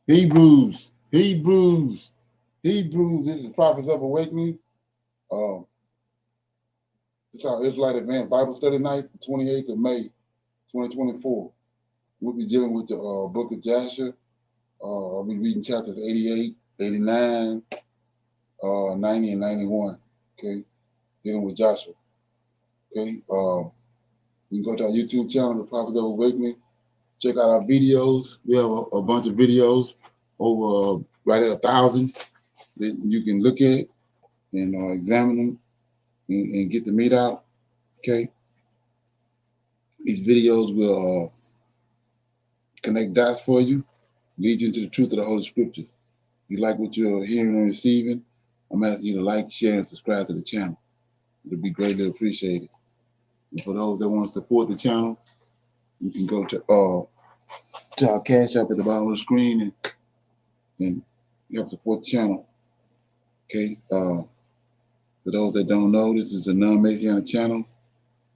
Hebrews. This is Prophets of Awakening. Um, it's our Israelite Advanced Bible Study Night, the 28th of May, 2024. We'll be dealing with the book of Jasher. I'll be reading chapters 88, 89, 90, and 91. Okay, dealing with Joshua. Okay, you can go to our YouTube channel, The Prophets of Awakening. Check out our videos. We have a bunch of videos, over right at 1,000 that you can look at and examine them and get the meat out. Okay, these videos will connect dots for you, lead you into the truth of the Holy Scriptures. If you like what you're hearing and receiving, I'm asking you to like, share, and subscribe to the channel. It'll be greatly appreciated. And for those that want to support the channel, you can go to our cash app at the bottom of the screen and help support the channel. Okay. For those that don't know, this is a non-Messianic channel.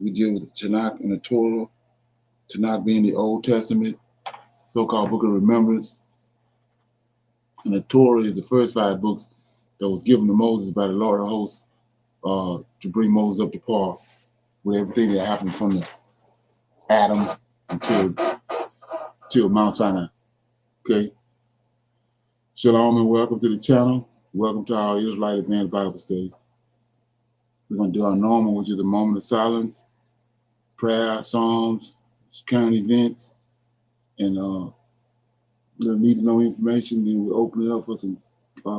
We deal with the Tanakh and the Torah. Tanakh being the Old Testament, so-called Book of Remembrance, and the Torah is the first 5 books that was given to Moses by the Lord of hosts to bring Moses up to par with everything that happened from the Adam until Mount Sinai. Okay. Shalom and welcome to the channel. Welcome to our Israelite Advanced Bible Study. We're going to do our normal, which is a moment of silence, prayer, psalms, current events, and need to know information. Then we'll open it up for some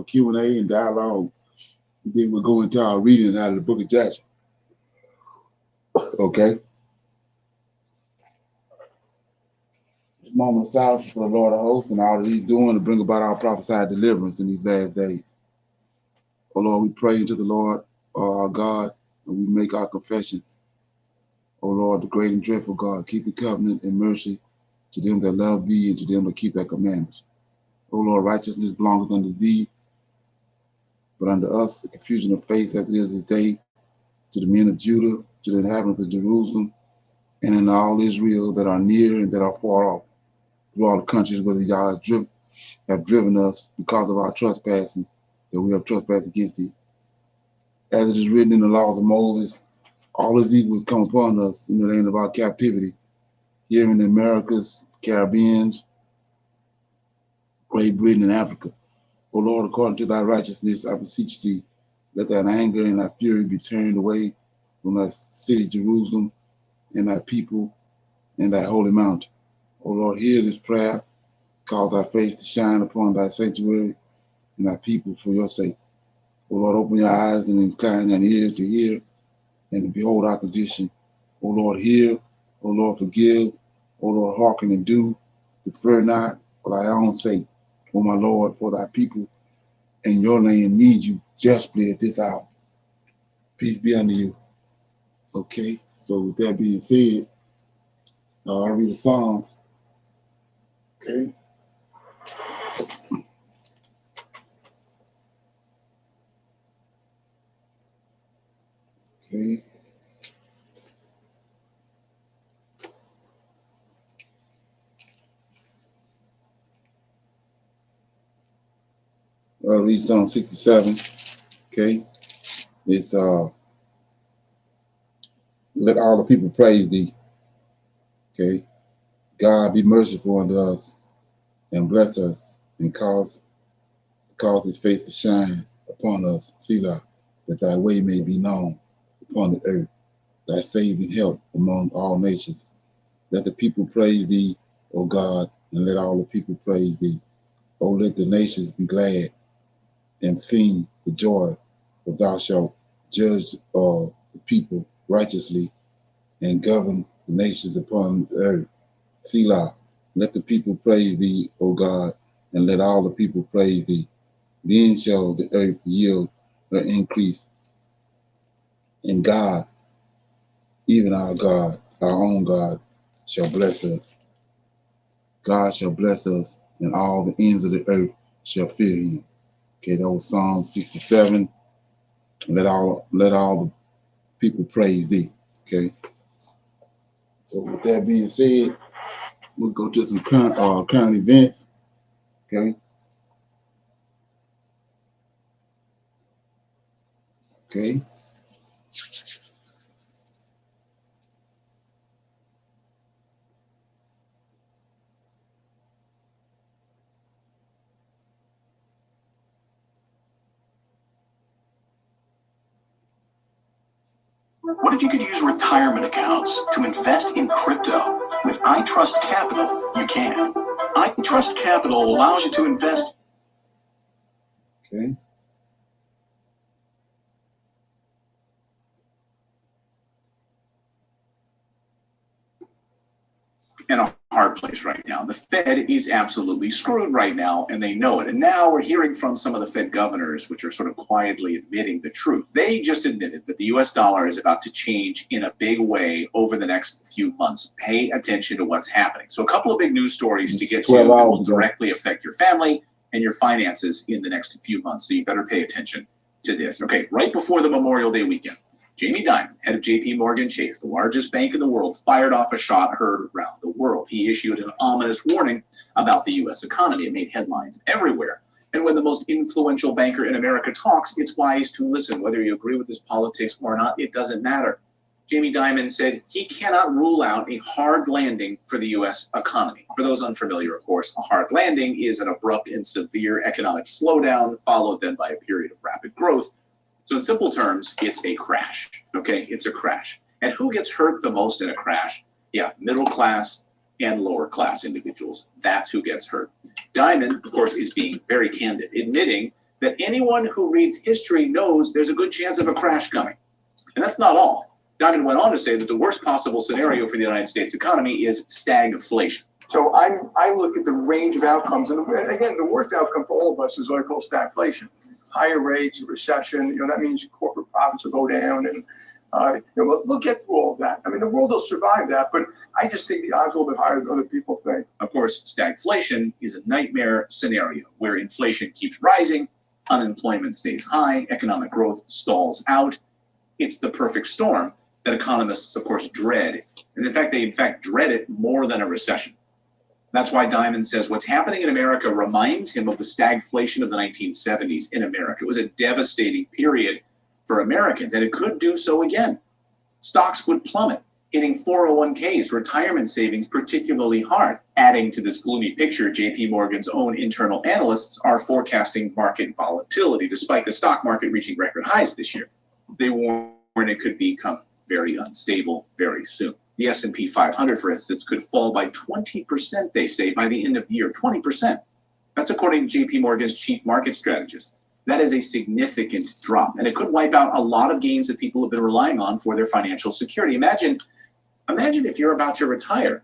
Q&A and dialogue. Then we'll go into our reading out of the book of Jasher. Okay. Moment of silence for the Lord of hosts and all that he's doing to bring about our prophesied deliverance in these last days. Oh Lord, we pray into the Lord, our God, and we make our confessions. Oh Lord, the great and dreadful God, keep your covenant and mercy to them that love thee and to them that keep thy commandments. O Lord, righteousness belongeth unto thee, but unto us the confusion of faith as it is this day, to the men of Judah, to the inhabitants of Jerusalem, and in all Israel that are near and that are far off, through all the countries where thou have driven us because of our trespassing, that we have trespassed against thee. As it is written in the laws of Moses, all his evils come upon us in the land of our captivity, here in the Americas, Caribbeans, Great Britain, and Africa. O Lord, according to thy righteousness, I beseech thee, let thine anger and thy fury be turned away from thy city Jerusalem and thy people and thy holy mountain. O Lord, hear this prayer, cause thy face to shine upon thy sanctuary and thy people for your sake. O Lord, open your eyes and incline thine ears to hear and to behold our condition. O Lord, hear. O Lord, forgive. O Lord, hearken and do. Defer not for thy own sake, O my Lord, for thy people and your land need you justly at this hour. Peace be unto you. Okay, so with that being said, I'll read a psalm. Okay. Okay. I'll read Psalm 67. Okay. It's let all the people praise thee. Okay. God be merciful unto us and bless us and cause his face to shine upon us, Selah, that thy way may be known upon the earth, thy saving help among all nations. Let the people praise thee, O God, and let all the people praise thee. O let the nations be glad and sing the joy, for thou shalt judge the people righteously and govern the nations upon the earth. Selah, let the people praise thee, O God, and let all the people praise thee. Then shall the earth yield her increase. And God, even our God, our own God, shall bless us. God shall bless us, and all the ends of the earth shall fear him. Okay, that was Psalm 67. Let all the people praise thee. Okay. So with that being said, we'll go to some current events. Okay. Okay. What if you could use retirement accounts to invest in crypto? With iTrust Capital, you can. iTrust Capital allows you to invest. Okay. In a hard place right now. The Fed is absolutely screwed right now, and they know it. And now we're hearing from some of the Fed governors, which are sort of quietly admitting the truth. They just admitted that the US dollar is about to change in a big way over the next few months. Pay attention to what's happening. So a couple of big news stories to get to that will directly affect your family and your finances in the next few months. So you better pay attention to this. Okay, right before the Memorial Day weekend, Jamie Dimon, head of J.P. Morgan Chase, the largest bank in the world, fired off a shot heard around the world. He issued an ominous warning about the U.S. economy. It made headlines everywhere. And when the most influential banker in America talks, it's wise to listen. Whether you agree with his politics or not, it doesn't matter. Jamie Dimon said he cannot rule out a hard landing for the U.S. economy. For those unfamiliar, of course, a hard landing is an abrupt and severe economic slowdown, followed then by a period of rapid growth. So in simple terms, it's a crash, okay? It's a crash. And who gets hurt the most in a crash? Yeah, middle class and lower class individuals. That's who gets hurt. Dimon, of course, is being very candid, admitting that anyone who reads history knows there's a good chance of a crash coming. And that's not all. Dimon went on to say that the worst possible scenario for the United States economy is stagflation. So I look at the range of outcomes, and again, the worst outcome for all of us is what I call stagflation. Higher rates, recession, that means corporate profits will go down, and we'll get through all of that. I mean, the world will survive that, but I just think the odds are a little bit higher than other people think. Of course, stagflation is a nightmare scenario where inflation keeps rising, unemployment stays high, economic growth stalls out. It's the perfect storm that economists, of course, dread. And in fact, they dread it more than a recession. That's why Dimon says what's happening in America reminds him of the stagflation of the 1970s in America. It was a devastating period for Americans, and it could do so again. Stocks would plummet, hitting 401ks, retirement savings particularly hard. Adding to this gloomy picture, J.P. Morgan's own internal analysts are forecasting market volatility, despite the stock market reaching record highs this year. They warn it could become very unstable very soon. The S&P 500, for instance, could fall by 20%, they say, by the end of the year. 20%. That's according to J.P. Morgan's chief market strategist. That is a significant drop, and it could wipe out a lot of gains that people have been relying on for their financial security. Imagine if you're about to retire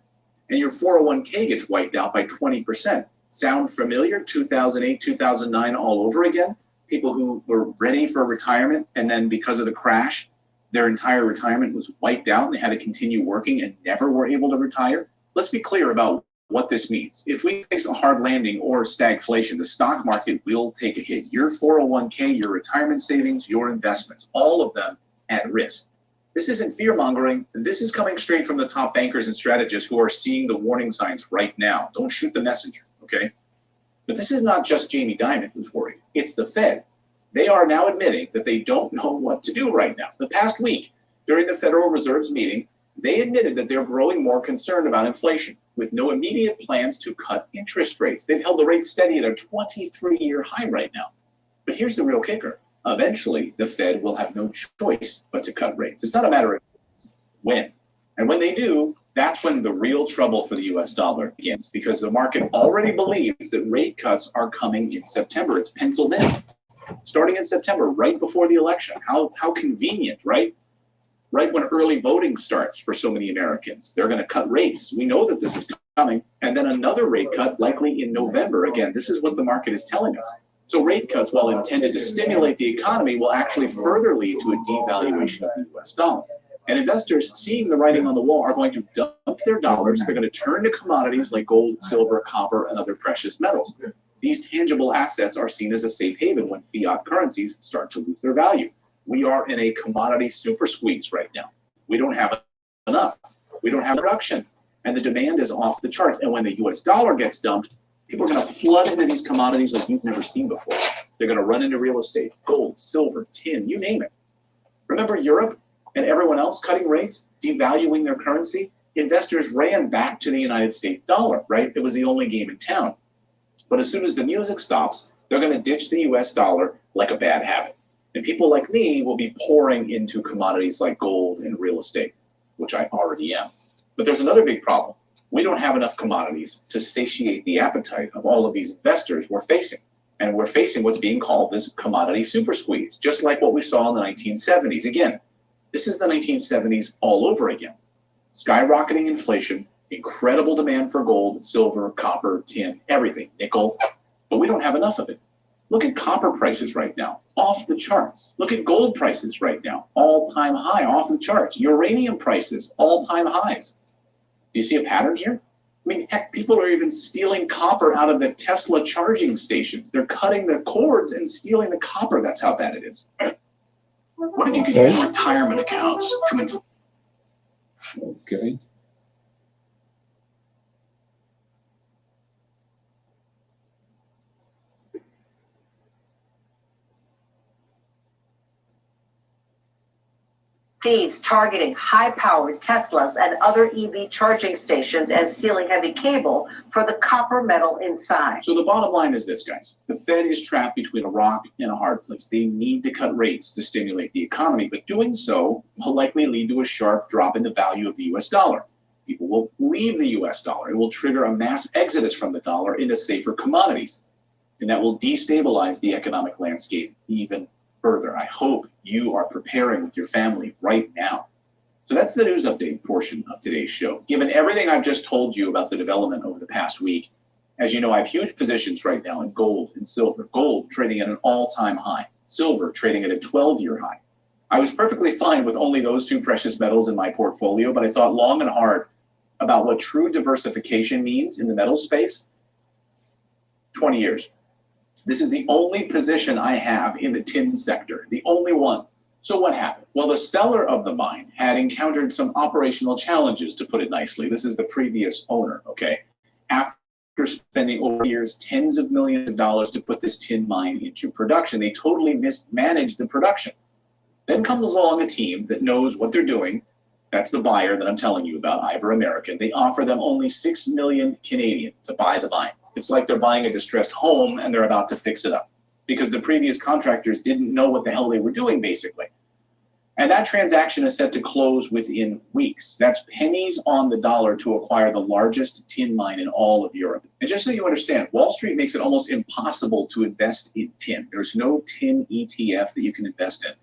and your 401k gets wiped out by 20%. Sound familiar? 2008, 2009, all over again? People who were ready for retirement, and then because of the crash, their entire retirement was wiped out and they had to continue working and never were able to retire. Let's be clear about what this means. If we face a hard landing or stagflation, the stock market will take a hit. Your 401k, your retirement savings, your investments, all of them at risk. This isn't fear-mongering. This is coming straight from the top bankers and strategists who are seeing the warning signs right now. Don't shoot the messenger, okay? But this is not just Jamie Dimon who's worried. It's the Fed. They are now admitting that they don't know what to do right now. The past week, during the Federal Reserve's meeting, they admitted that they're growing more concerned about inflation, with no immediate plans to cut interest rates. They've held the rate steady at a 23-year high right now. But here's the real kicker. Eventually, the Fed will have no choice but to cut rates. It's not a matter of when. And when they do, that's when the real trouble for the U.S. dollar begins, because the market already believes that rate cuts are coming in September. It's penciled in. Starting in September, right before the election. How convenient, right? Right when early voting starts for so many Americans. They're going to cut rates. We know that this is coming. And then another rate cut likely in November. Again, this is what the market is telling us. So rate cuts, while intended to stimulate the economy, will actually further lead to a devaluation of the U.S. dollar. And investors, seeing the writing on the wall, are going to dump their dollars. They're going to turn to commodities like gold, silver, copper, and other precious metals. These tangible assets are seen as a safe haven when fiat currencies start to lose their value. We are in a commodity super squeeze right now. We don't have enough. We don't have production. And the demand is off the charts. And when the US dollar gets dumped, People are going to flood into these commodities like you've never seen before. They're going to run into real estate, gold, silver, tin, you name it. Remember Europe and everyone else cutting rates, devaluing their currency? Investors ran back to the United States dollar, right? It was the only game in town. But as soon as the music stops, they're going to ditch the US dollar like a bad habit. And people like me will be pouring into commodities like gold and real estate, which I already am. But there's another big problem. We don't have enough commodities to satiate the appetite of all of these investors we're facing. And we're facing what's being called this commodity super squeeze, just like what we saw in the 1970s. Again, this is the 1970s all over again. Skyrocketing inflation, incredible demand for gold, silver, copper, tin, everything, nickel, but we don't have enough of it. Look at copper prices right now, off the charts. Look at gold prices right now, all-time high, off the charts. Uranium prices, all-time highs. Do you see a pattern here? I mean, heck, people are even stealing copper out of the Tesla charging stations. They're cutting the cords and stealing the copper. That's how bad it is. What if you could use retirement accounts to Okay. thieves targeting high-powered Teslas and other EV charging stations and stealing heavy cable for the copper metal inside. So the bottom line is this, guys. The Fed is trapped between a rock and a hard place. They need to cut rates to stimulate the economy, but doing so will likely lead to a sharp drop in the value of the US dollar. People will leave the US dollar. It will trigger a mass exodus from the dollar into safer commodities, and that will destabilize the economic landscape even further. I hope you are preparing with your family right now. So that's the news update portion of today's show. Given everything I've just told you about the development over the past week, as you know, I have huge positions right now in gold and silver. Gold trading at an all-time high, silver trading at a 12-year high. I was perfectly fine with only those two precious metals in my portfolio, but I thought long and hard about what true diversification means in the metal space. 20 years. This is the only position I have in the tin sector, the only one. So what happened? Well, the seller of the mine had encountered some operational challenges, to put it nicely. This is the previous owner, okay? After spending over years tens of millions of dollars to put this tin mine into production, they totally mismanaged the production. Then comes along a team that knows what they're doing. That's the buyer that I'm telling you about, HEBREW American. They offer them only 6 million Canadian to buy the mine. It's like they're buying a distressed home and they're about to fix it up because the previous contractors didn't know what the hell they were doing, basically. And that transaction is set to close within weeks. That's pennies on the dollar to acquire the largest tin mine in all of Europe. And just so you understand, Wall Street makes it almost impossible to invest in tin. There's no tin ETF that you can invest in.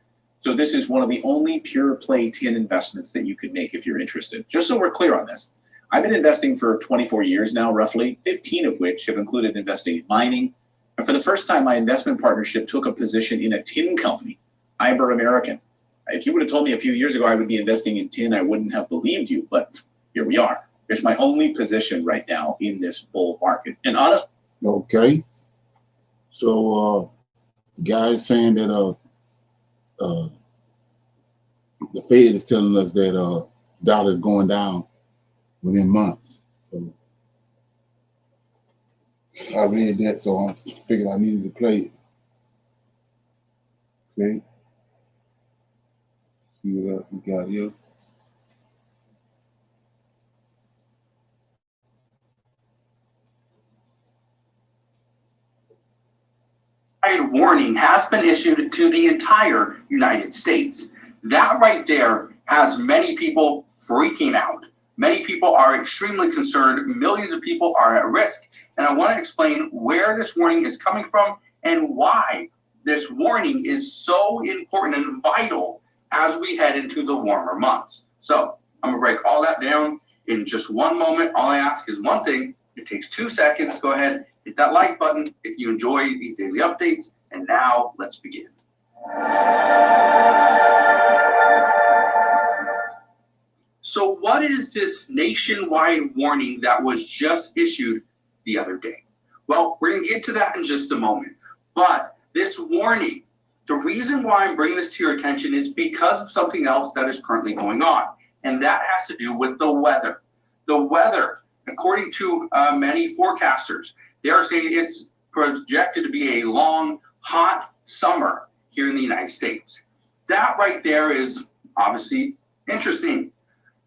So this is one of the only pure play tin investments that you could make if you're interested. Just so we're clear on this. I've been investing for 24 years now, roughly, 15 of which have included investing in mining. And for the first time, my investment partnership took a position in a tin company, HEBREW American. If you would have told me a few years ago I would be investing in tin, I wouldn't have believed you, but here we are. It's my only position right now in this bull market. And honestly, Okay. So, guys saying that the Fed is telling us that dollar is going down within months. So I read that, so I figured I needed to play it. Okay. See what else we got here. warning has been issued to the entire United States. That right there has many people freaking out. Many people are extremely concerned. Millions of people are at risk. And I want to explain where this warning is coming from and why this warning is so important and vital as we head into the warmer months. So I'm going to break all that down in just one moment. All I ask is one thing. It takes 2 seconds. Go ahead, hit that like button if you enjoy these daily updates. And now let's begin. So what is this nationwide warning that was just issued the other day? Well, we're going to get to that in just a moment. But this warning, the reason why I'm bringing this to your attention is because of something else that is currently going on. And that has to do with the weather. The weather, according to many forecasters, They are saying it's projected to be a long, hot summer here in the United States. That right there is obviously interesting.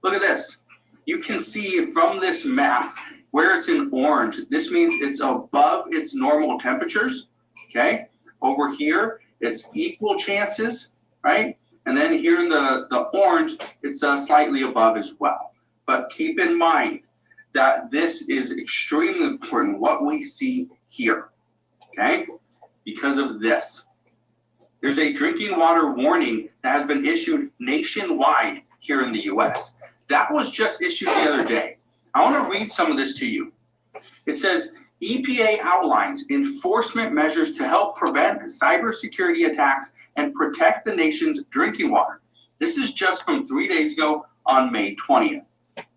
Look at this. You can see from this map where it's in orange, this means it's above its normal temperatures, okay? Over here, it's equal chances, right? And then here in the orange, it's slightly above as well. But keep in mind that this is extremely important, what we see here, okay? Because of this. There's a drinking water warning that has been issued nationwide here in the US. That was just issued the other day. I want to read some of this to you. It says, EPA outlines enforcement measures to help prevent cybersecurity attacks and protect the nation's drinking water. This is just from 3 days ago on May 20th.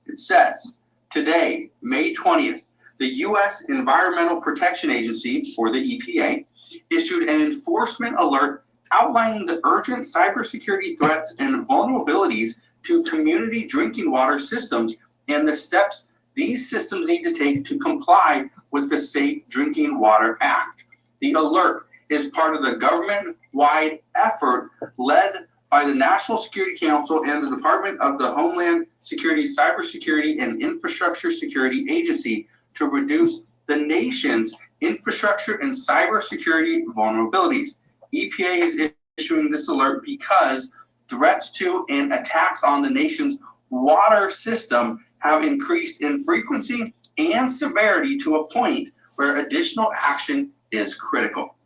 It says, today, May 20th, the U.S. Environmental Protection Agency, or the EPA, issued an enforcement alert outlining the urgent cybersecurity threats and vulnerabilities to community drinking water systems and the steps these systems need to take to comply with the Safe Drinking Water Act. The alert is part of the government-wide effort led by the National Security Council and the Department of the Homeland Security, Cybersecurity, and Infrastructure Security Agency to reduce the nation's infrastructure and cybersecurity vulnerabilities. EPA is issuing this alert because threats to and attacks on the nation's water system have increased in frequency and severity to a point where additional action is critical.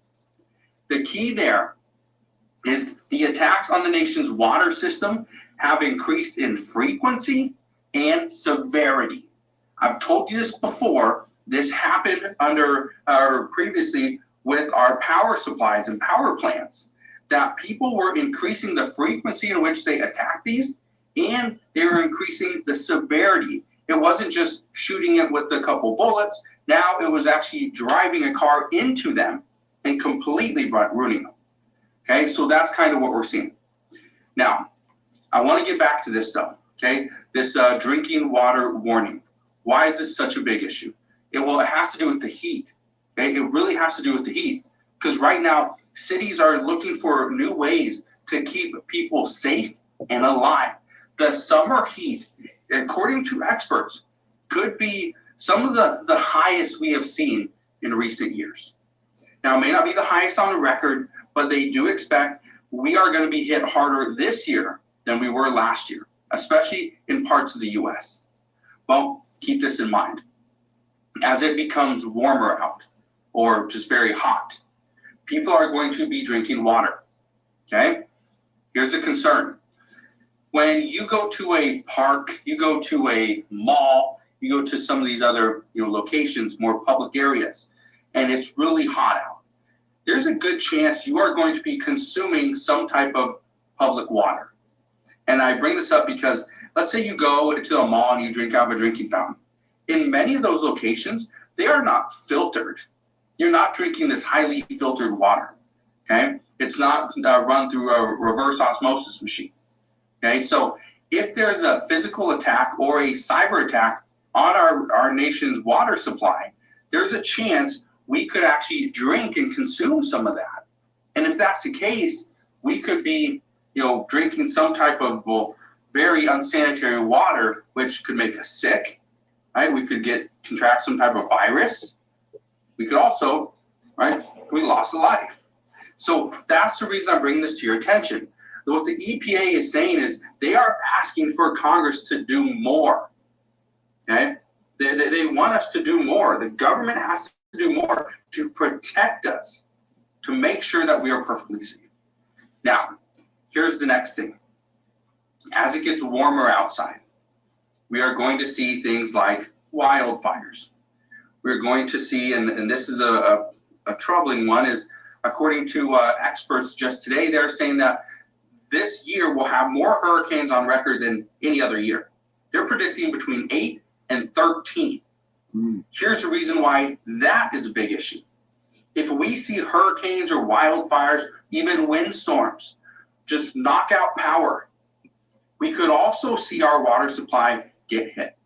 The key there is the attacks on the nation's water system have increased in frequency and severity. I've told you this before. This happened previously with our power supplies and power plants, that people were increasing the frequency in which they attack these, and they were increasing the severity. It wasn't just shooting it with a couple bullets. Now it was actually driving a car into them and completely ruining them. Okay, so that's kind of what we're seeing. Now, I want to get back to this though, okay? This drinking water warning. Why is this such a big issue? It has to do with the heat. Okay, it really has to do with the heat. Because right now, cities are looking for new ways to keep people safe and alive. The summer heat, according to experts, could be some of the highest we have seen in recent years. Now, it may not be the highest on record, but they do expect we are going to be hit harder this year than we were last year, especially in parts of the US. Well, keep this in mind. As it becomes warmer out, or just very hot, people are going to be drinking water, okay? Here's the concern. When you go to a park, you go to a mall, you go to some of these other locations, more public areas, and it's really hot out, there's a good chance you are going to be consuming some type of public water. And I bring this up because let's say you go to a mall and you drink out of a drinking fountain. In many of those locations, they are not filtered. You're not drinking this highly filtered water, okay? It's not run through a reverse osmosis machine, okay? So if there's a physical attack or a cyber attack on our nation's water supply, there's a chance we could actually drink and consume some of that. And if that's the case, we could be, drinking some type of very unsanitary water, which could make us sick, right? We could contract some type of virus. We could also, right, we lost a life. So that's the reason I'm bringing this to your attention. What the EPA is saying is they are asking for Congress to do more, okay? They want us to do more. The government has to do more to protect us, to make sure that we are perfectly safe. Now, here's the next thing. As it gets warmer outside, we are going to see things like wildfires. We're going to see, and this is a troubling one, is according to experts just today, they're saying that this year will have more hurricanes on record than any other year. They're predicting between 8 and 13. Here's the reason why that is a big issue. If we see hurricanes or wildfires, even windstorms, just knock out power, we could also see our water supply get hit,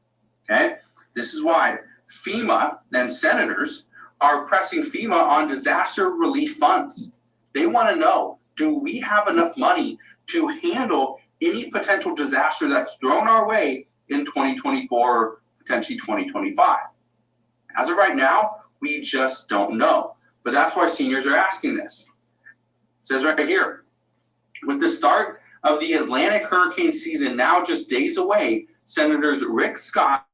okay? This is why FEMA and senators are pressing FEMA on disaster relief funds. They want to know, do we have enough money to handle any potential disaster that's thrown our way in 2024, potentially 2025? As of right now, we just don't know. But that's why seniors are asking this. It says right here, with the start of the Atlantic hurricane season now just days away, Senators Rick Scott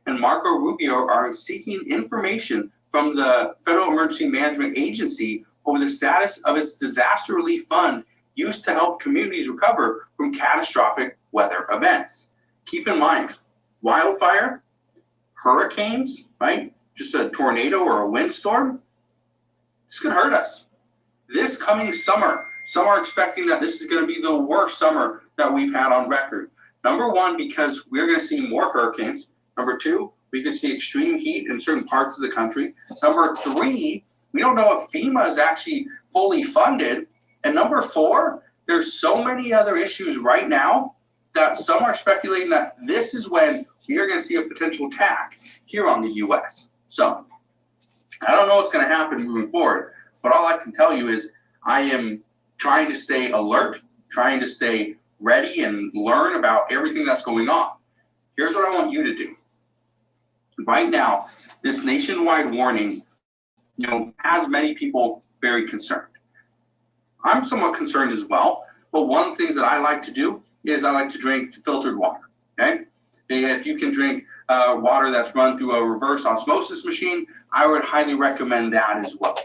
and Marco Rubio are seeking information from the Federal Emergency Management Agency over the status of its disaster relief fund used to help communities recover from catastrophic weather events. Keep in mind, wildfire, hurricanes, right? Just a tornado or a windstorm, this could hurt us. This coming summer, some are expecting that this is going to be the worst summer that we've had on record. Number one, because we're going to see more hurricanes. Number two, we could see extreme heat in certain parts of the country. Number three, we don't know if FEMA is actually fully funded. And number four, there's so many other issues right now that some are speculating that this is when we are going to see a potential attack here on the U.S. So I don't know what's going to happen moving forward, but all I can tell you is I am trying to stay alert, trying to stay ready and learn about everything that's going on. Here's what I want you to do. Right now, this nationwide warning, has many people very concerned. I'm somewhat concerned as well, but one of the things that I like to do is I like to drink filtered water, okay? If you can drink water that's run through a reverse osmosis machine, I would highly recommend that as well.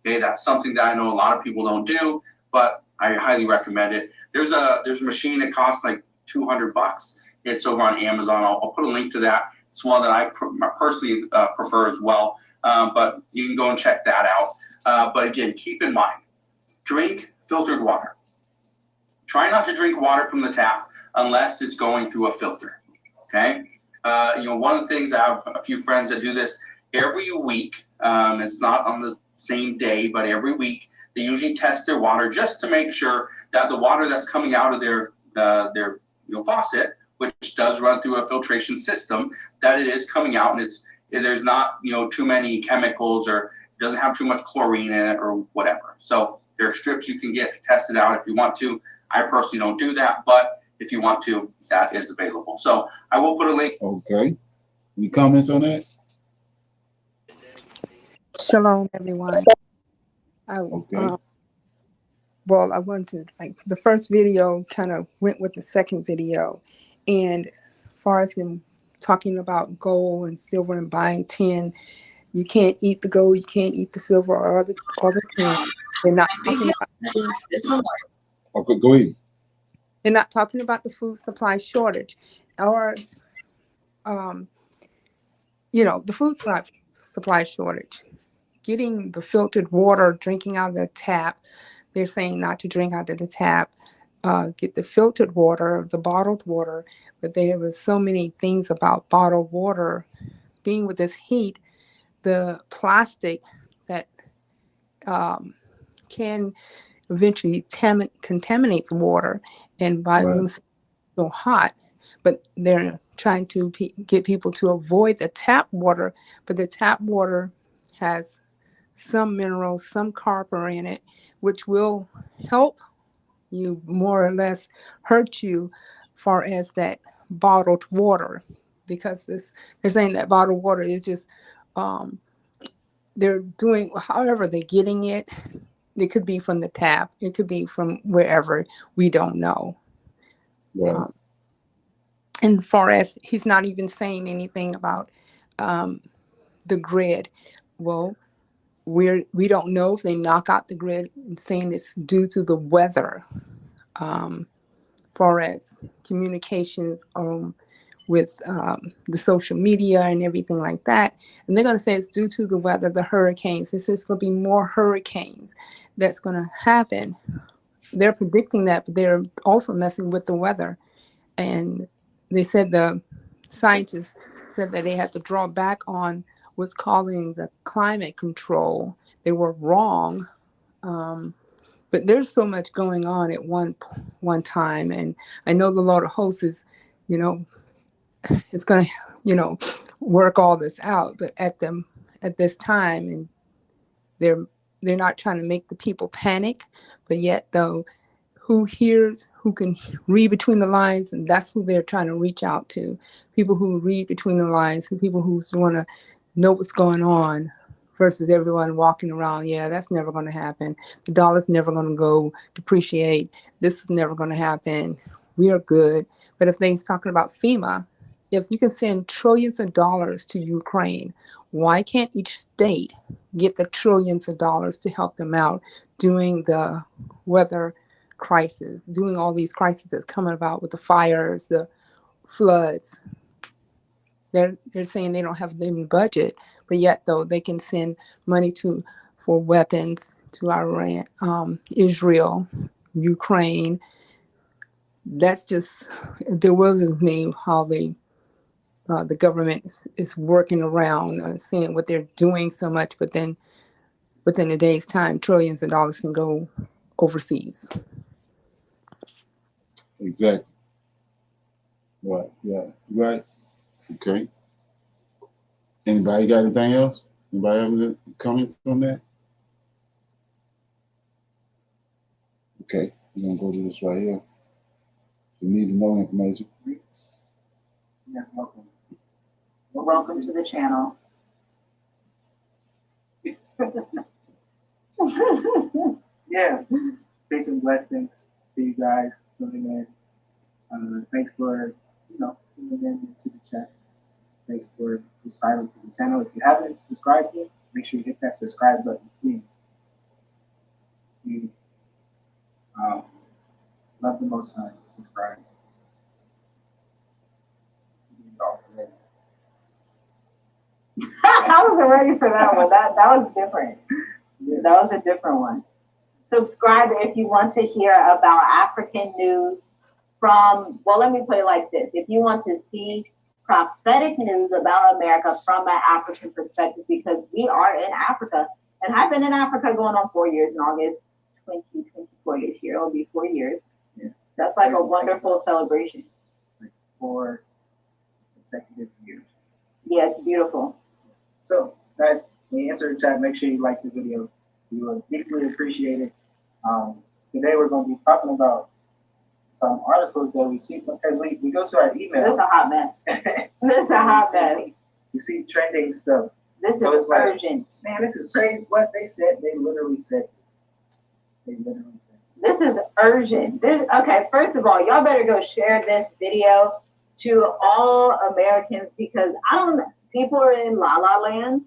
Okay, that's something that I know a lot of people don't do, but I highly recommend it. There's a machine that costs like $200. It's over on Amazon. I'll put a link to that. It's one that I personally prefer as well, but you can go and check that out. But again, keep in mind, drink filtered water. Try not to drink water from the tap unless it's going through a filter, okay? One of the things, I have a few friends that do this every week. It's not on the same day, but every week they usually test their water just to make sure that the water that's coming out of their faucet, which does run through a filtration system, that it is coming out and there's not too many chemicals or doesn't have too much chlorine in it or whatever. So there are strips you can get to test it out if you want to. I personally don't do that, but if you want to, that is available. So I will put a link. Okay. Any comments on that? Shalom, everyone. Okay. I wanted the first video kind of went with the second video, and as far as them talking about gold and silver and buying tin, you can't eat the gold, you can't eat the silver or the tin. They're not talking about food. Okay, go ahead. They're not talking about the food supply shortage or, the food supply shortage. Getting the filtered water, drinking out of the tap. They're saying not to drink out of the tap. Get the filtered water, the bottled water. But there was so many things about bottled water. Being with this heat, the plastic that can eventually contaminate the water, and by them so hot. But they're trying to get people to avoid the tap water. But the tap water has some minerals, some copper in it, which will help you more or less hurt you far as that bottled water, because they're saying that bottled water is just they're doing however they're getting it. It could be from the tap, it could be from wherever, we don't know. And far as he's not even saying anything about the grid. Well, we don't know if they knock out the grid, and saying it's due to the weather, far as communications with the social media and everything like that. And they're going to say it's due to the weather, the hurricanes. This is going to be more hurricanes that's going to happen. They're predicting that, but they're also messing with the weather. And they said, the scientists said that they had to draw back on what's causing the climate control. They were wrong. But there's so much going on at one time. And I know the Lord of Hosts is, it's going to, work all this out. But at at this time, and they're not trying to make the people panic, but yet though, who hears, who can read between the lines, and that's who they're trying to reach out to. People who read between the lines, people who want to know what's going on, versus everyone walking around, yeah, that's never going to happen. The dollar's never going to go depreciate. This is never going to happen. We are good. But if they're talking about FEMA, if you can send trillions of dollars to Ukraine, why can't each state get the trillions of dollars to help them out during the weather crisis, doing all these crises that's coming about with the fires, the floods? They're saying they don't have the budget, but yet though they can send money for weapons to Iran, Israel, Ukraine. That's just, it bewilders me how the government is working around, seeing what they're doing so much, but then within a day's time, trillions of dollars can go overseas. Exactly. Right. Yeah. Right. Okay. Anybody got anything else? Anybody have any comments on that? Okay. We're gonna go to this right here. You need to know information. Yes, welcome. Well, welcome to the channel. Yeah, peace and blessings to you guys tuning in. Thanks for, tuning in to the chat. Thanks for subscribing to the channel. If you haven't subscribed yet, make sure you hit that subscribe button, please. We love the Most High. Subscribe. I wasn't ready for that one. That was different. That was a different one. Subscribe if you want to hear about African news from, well, let me put it like this. If you want to see prophetic news about America from an African perspective, because we are in Africa, and I've been in Africa going on 4 years in August 2024 this year. It'll be 4 years. Yeah. That's like a wonderful celebration. Like 4 consecutive years. Yeah, it's beautiful. So, guys, when you answer the chat, make sure you like the video. We will deeply appreciate it. Today we're going to be talking about some articles that we see, because we go to our email. This is a hot mess. This is a hot mess. We see trending stuff. This is urgent. Man, this is crazy. What they said, they literally said this. They literally said this. This is urgent. Okay, first of all, y'all better go share this video to all Americans, because people are in La La Land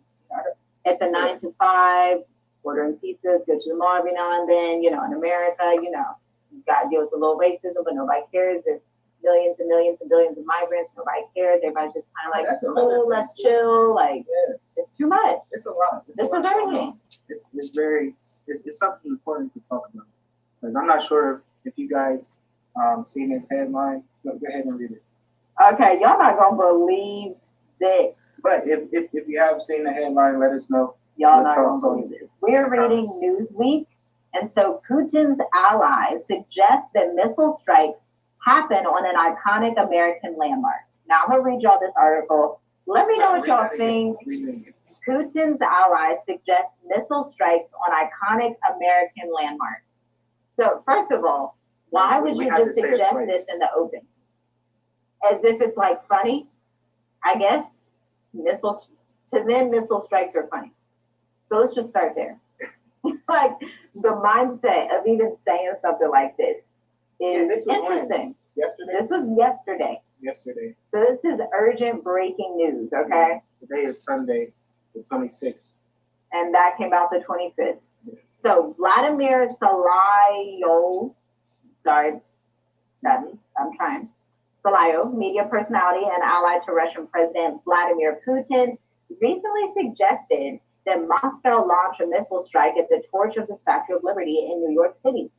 at the 9 to 5, ordering pizzas, go to the mall every now and then. In America, you got to deal with a little racism, but nobody cares. There's millions and millions and billions of migrants. Nobody cares. Everybody's just kind of like, oh, let's chill. Like, it's too much. It's a lot. This is everything. It's something important to talk about. Because I'm not sure if you guys seen this headline. Go ahead and read it. Okay, y'all not going to believe this. But if you have seen the headline, let us know. Y'all not going to believe this. We're reading Newsweek, and so Putin's allies suggest that missile strikes happen on an iconic American landmark. Now, I'm going to read y'all this article. Let me know what y'all think. Putin's allies suggest missile strikes on iconic American landmarks. So, first of all, why would you just suggest this in the open? As if it's like funny, I guess. To them, missile strikes are funny. So let's just start there. Like, the mindset of even saying something like this is interesting. Yesterday? This was yesterday. Yesterday. So this is urgent breaking news, okay? Today is Sunday, the 26th. And that came out the 25th. Yeah. So Vladimir Salayo, Salayo, media personality and ally to Russian President Vladimir Putin, recently suggested that Moscow launch a missile strike at the torch of the Statue of Liberty in New York City.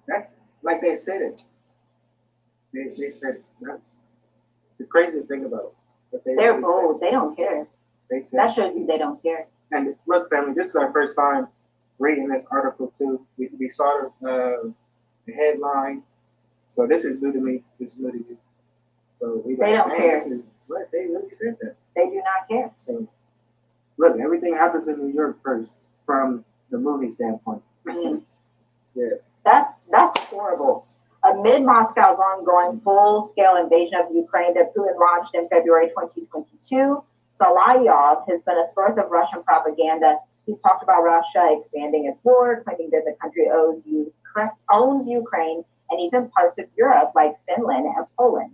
That's like they said it. They said it. It's crazy to think about. They're bold. They don't care. They said that shows you they don't care. And look, family, this is our first time reading this article too. We saw the headline. So this is new to me. This is new to you. So They don't care. What they really said that. They do not care. So look, everything happens in New York first, from the movie standpoint. Mm. Yeah. That's horrible. Amid Moscow's ongoing full-scale invasion of Ukraine that Putin launched in February 2022, Salayov has been a source of Russian propaganda. He's talked about Russia expanding its war, claiming that the country owns Ukraine and even parts of Europe like Finland and Poland.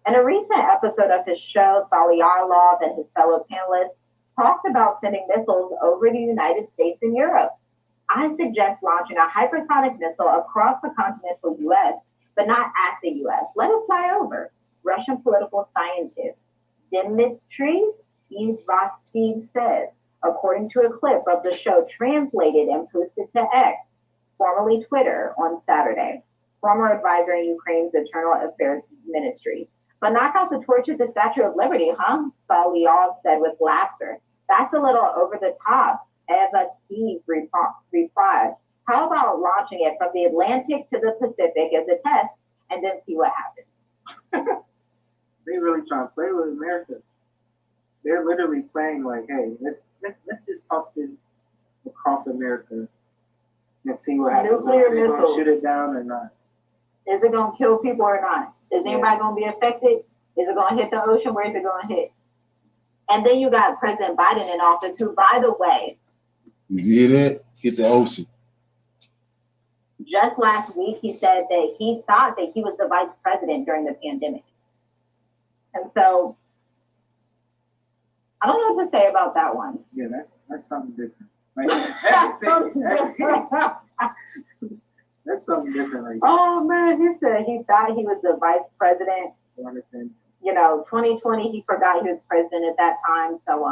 In a recent episode of his show, Salyarov and his fellow panelists talked about sending missiles over the United States and Europe. I suggest launching a hypersonic missile across the continental U.S., but not at the U.S. Let it fly over. Russian political scientist Dmitry Izvatsky said, according to a clip of the show translated and posted to X, formerly Twitter, on Saturday. Former advisor in Ukraine's Internal Affairs Ministry. But knock out the torch at the Statue of Liberty, huh? Salyov said with laughter. That's a little over the top. Eva Steve replied, how about launching it from the Atlantic to the Pacific as a test and then see what happens? They really trying to play with America. They're literally playing like, hey, let's just toss this across America and see what happens. Nuclear Are they missiles. gonna shoot it down or not? Is it going to kill people or not? Is anybody going to be affected? Is it going to hit the ocean? Where is it going to hit? And then you got President Biden in office, who, by the way, You hear that? Hit the ocean. just last week he said that he thought that he was the vice president during the pandemic. And so I don't know what to say about that one. Yeah, that's something different. Like That's something everything, that's something different. Like Oh man, he said he thought he was the vice president. everything. You know, 2020, he forgot he was president at that time. So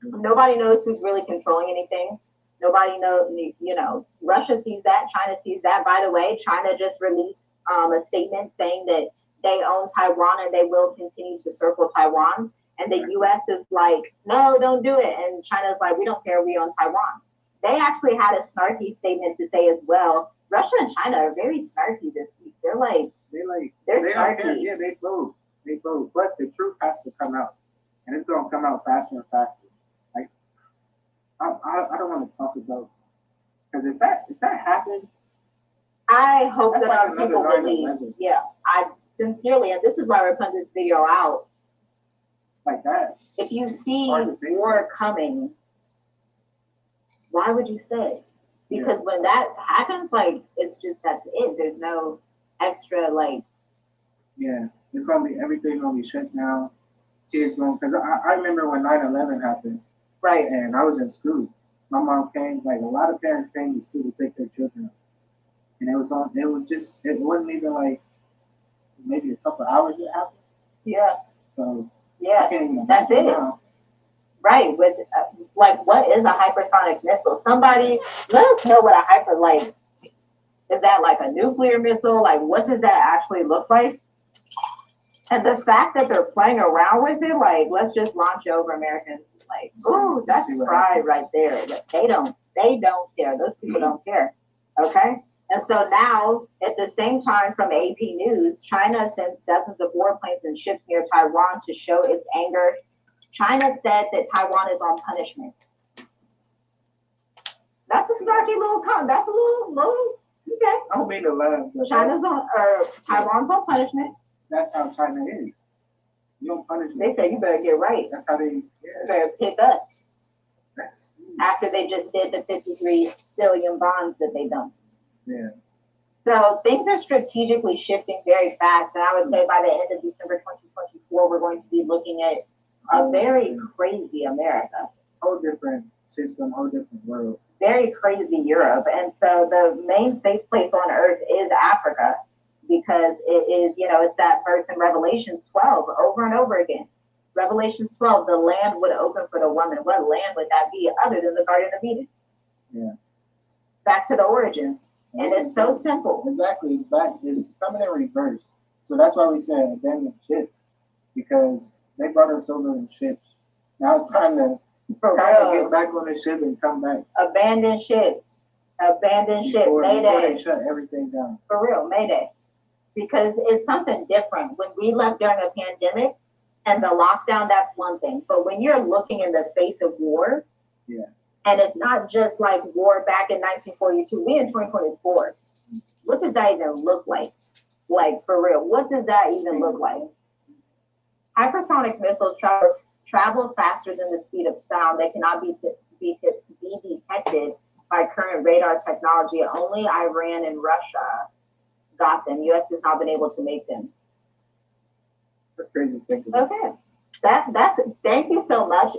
nobody knows who's really controlling anything. Nobody knows, you know, Russia sees that, China sees that. By the way, China just released a statement saying that they own Taiwan and they will continue to circle Taiwan. And the US is like, no, don't do it. And China's like, we don't care, we own Taiwan. They actually had a snarky statement to say as well. Russia and China are very snarky this week. They're They snarky. don't care. Yeah, they both. But the truth has to come out. And it's gonna come out faster and faster. Like I don't want to talk about, because if that happened, I hope that's that like our another people 9/11. believe. Yeah, I sincerely, and this is why we're putting this video out. like that. If you see Hard to think. war coming, why would you stay? Because when that happens, like, it's just, that's it. There's no extra, like, Yeah, it's gonna be, everything gonna be shut down. Kids going, because I remember when 9/11 happened, right. and I was in school. My mom came, like a lot of parents came to school to take their children out. And it wasn't even like maybe a couple hours it happened. Yeah, So I yeah, can't even that's imagine it. now. Right. With, like, what is a hypersonic missile? Somebody, let us know what a like, is that like a nuclear missile? Like, what does that actually look like? And the fact that they're playing around with it, like, let's just launch it over Americans. Like, ooh, that's pride right there. Like, they don't care. Those people don't care. Okay? And so now, at the same time, from AP News, China sends dozens of warplanes and ships near Taiwan to show its anger. China said that Taiwan is on punishment. That's a snarky little that's a little, okay. I don't mean to laugh, but Taiwan's on punishment. that's how China is. You don't punish them. They say you better get right. That's how they, You better pick us. that's, After they just did the 53 billion bonds that they done. yeah. So things are strategically shifting very fast. And I would say by the end of December 2024, we're going to be looking at a very crazy America. Whole different system, whole different world. Very crazy Europe. And so the main safe place on earth is Africa, because it is, you know, it's that verse in Revelations 12 over and over again. Revelations 12, the land would open for the woman. What land would that be other than the Garden of Eden? Yeah. Back to the origins. And it's so simple. Exactly. It's coming in reverse. So that's why we said abandon ship, because they brought us over in ships. Now it's time to For Trying to real. get back on the ship and come back. Abandoned ship. Abandoned ship. Before Mayday. they shut everything down. For real, Mayday. Because it's something different. When we left during a pandemic and the lockdown, that's one thing. But when you're looking in the face of war, yeah, and it's not just like war back in 1942, we in 2024. What does that even look like? Like, for real, what does that even look like? Hypersonic missiles travel faster than the speed of sound. They cannot be detected by current radar technology. Only Iran and Russia got them. U.S. has not been able to make them. That's crazy to think about. Okay, that's thank you so much.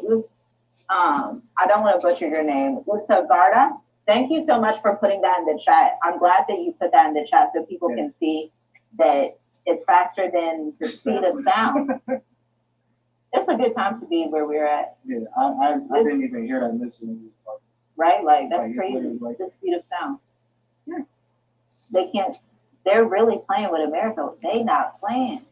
I don't want to butcher your name, Usagarda. Thank you so much for putting that in the chat. I'm glad that you put that in the chat so people can see that it's faster than the speed of sound. It's a good time to be where we're at. Yeah, I didn't even hear that mentioned. Right? Like, that's Like, crazy. like, The speed of sound. Yeah. They can't, they're really playing with America. They not playing.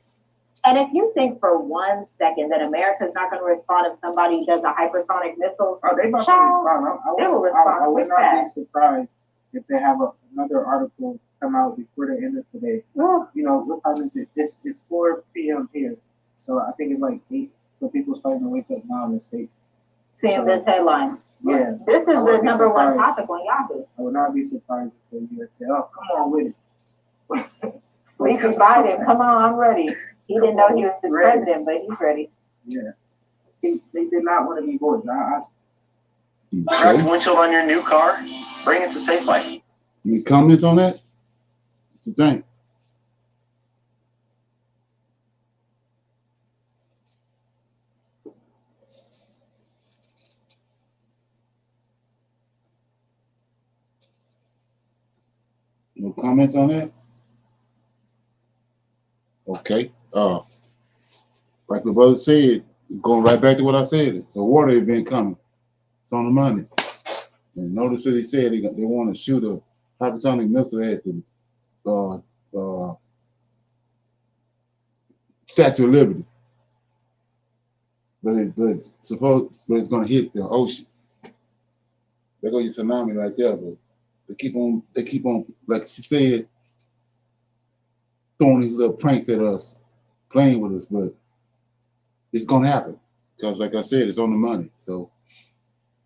And if you think for 1 second that America's not going to respond if somebody does a hypersonic missile, oh, they must respond. They will respond. I would not be surprised if they have another article come out before the end of today. Ooh. You know, what time is it? It's 4 p.m. here, so I think it's like 8. So people starting to wake up now in the States. Seeing this headline. Yeah. This is the number one topic on Yahoo. I would not be surprised if the U.S. say, "Oh, come on with it." Sleepy Biden, come on, I'm ready. He didn't know he was president, but he's ready. Yeah. They did not want to be bored. Crack windshield on your new car? Bring it to Safelight. Any comments on that? What you think? No comments on that? Okay. Like the brother said, it's going right back to what I said. It's a water event coming. It's on the money. And notice that he said they want to shoot a hypersonic missile at the Statue of Liberty. But it's going to hit the ocean. They're going to get tsunami right there, but they keep on, like she said, throwing these little pranks at us, playing with us, but it's going to happen. Because like I said, it's on the money. So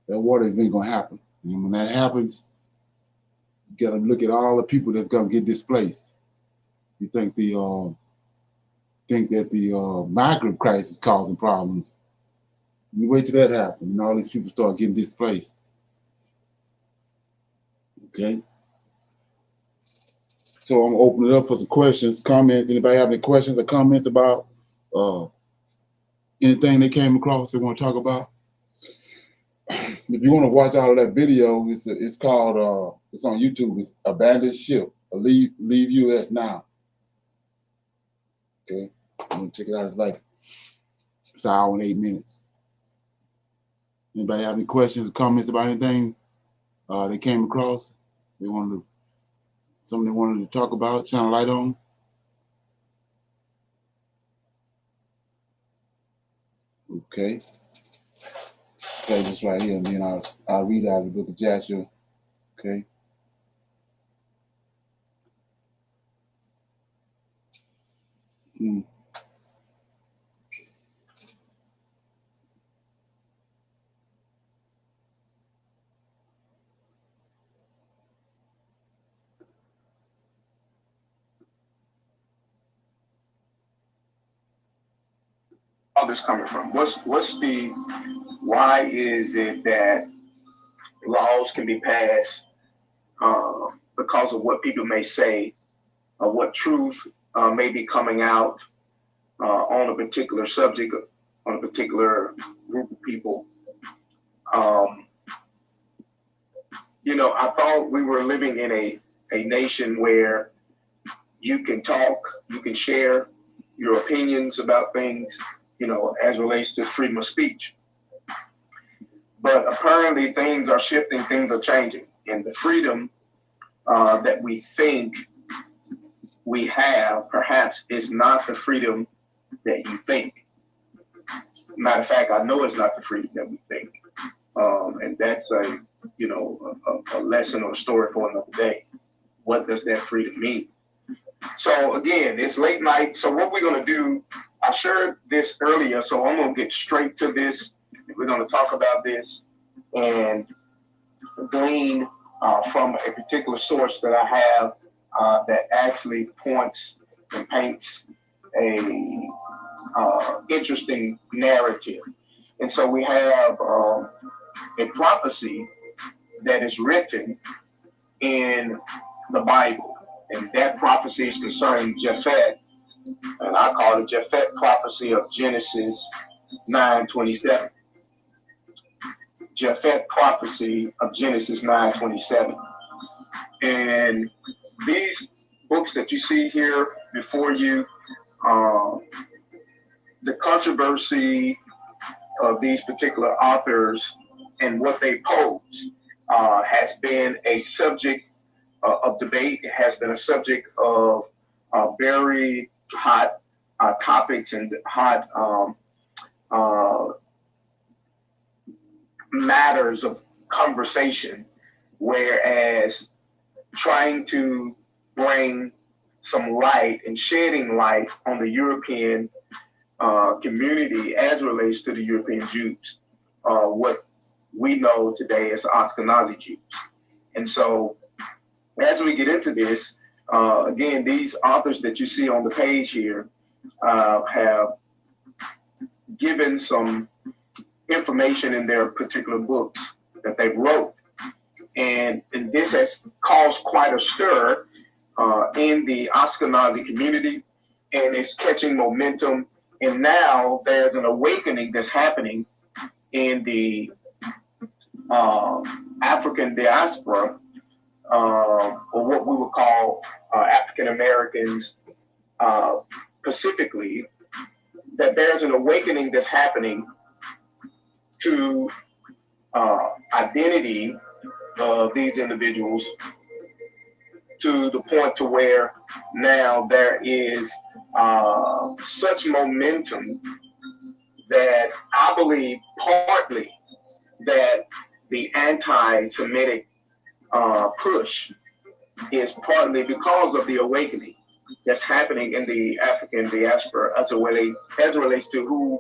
that water event going to happen. And when that happens, you got to look at all the people that's going to get displaced. You think that the migrant crisis is causing problems. You wait till that happens and all these people start getting displaced. Okay. So I'm gonna open it up for some questions, comments. Anybody have any questions or comments about anything they came across they want to talk about? If you want to watch all of that video, it's called it's on YouTube. It's Abandoned Ship. Leave U.S. Now. Okay, I'm gonna check it out. It's an hour and 8 minutes. Anybody have any questions or comments about anything they came across? Something they wanted to talk about, shine a light on? Okay. Okay, this right here, and then I'll read out the book of Joshua. Okay. Others coming from? Why is it that laws can be passed because of what people may say, or what truth may be coming out on a particular subject, on a particular group of people? I thought we were living in a nation where you can talk, you can share your opinions about things, as relates to freedom of speech. But apparently things are shifting, things are changing, and the freedom that we think we have perhaps is not the freedom that you think. Matter of fact, I know it's not the freedom that we think. And that's a, you know, a lesson or a story for another day. What does that freedom mean? So again, it's late night. So what we're going to do, I shared this earlier, so I'm going to get straight to this. We're going to talk about this and glean from a particular source that I have that actually points and paints a interesting narrative. And so we have a prophecy that is written in the Bible. And that prophecy is concerning Japhet. And I call it Japhet prophecy of Genesis 9:27. Japhet prophecy of Genesis 9:27. And these books that you see here before you, the controversy of these particular authors and what they pose has been a subject of debate. It has been a subject of very hot topics and hot matters of conversation, whereas trying to bring some light and shedding light on the European community as relates to the European Jews, what we know today as Ashkenazi Jews. And so as we get into this, again, these authors that you see on the page here have given some information in their particular books that they wrote. And this has caused quite a stir in the Ashkenazi community, and it's catching momentum. And now there's an awakening that's happening in the African diaspora, or what we would call African Americans specifically, that there's an awakening that's happening to identity of these individuals, to the point to where now there is such momentum that I believe partly that the anti-Semitic push is partly because of the awakening that's happening in the African diaspora as it relates to who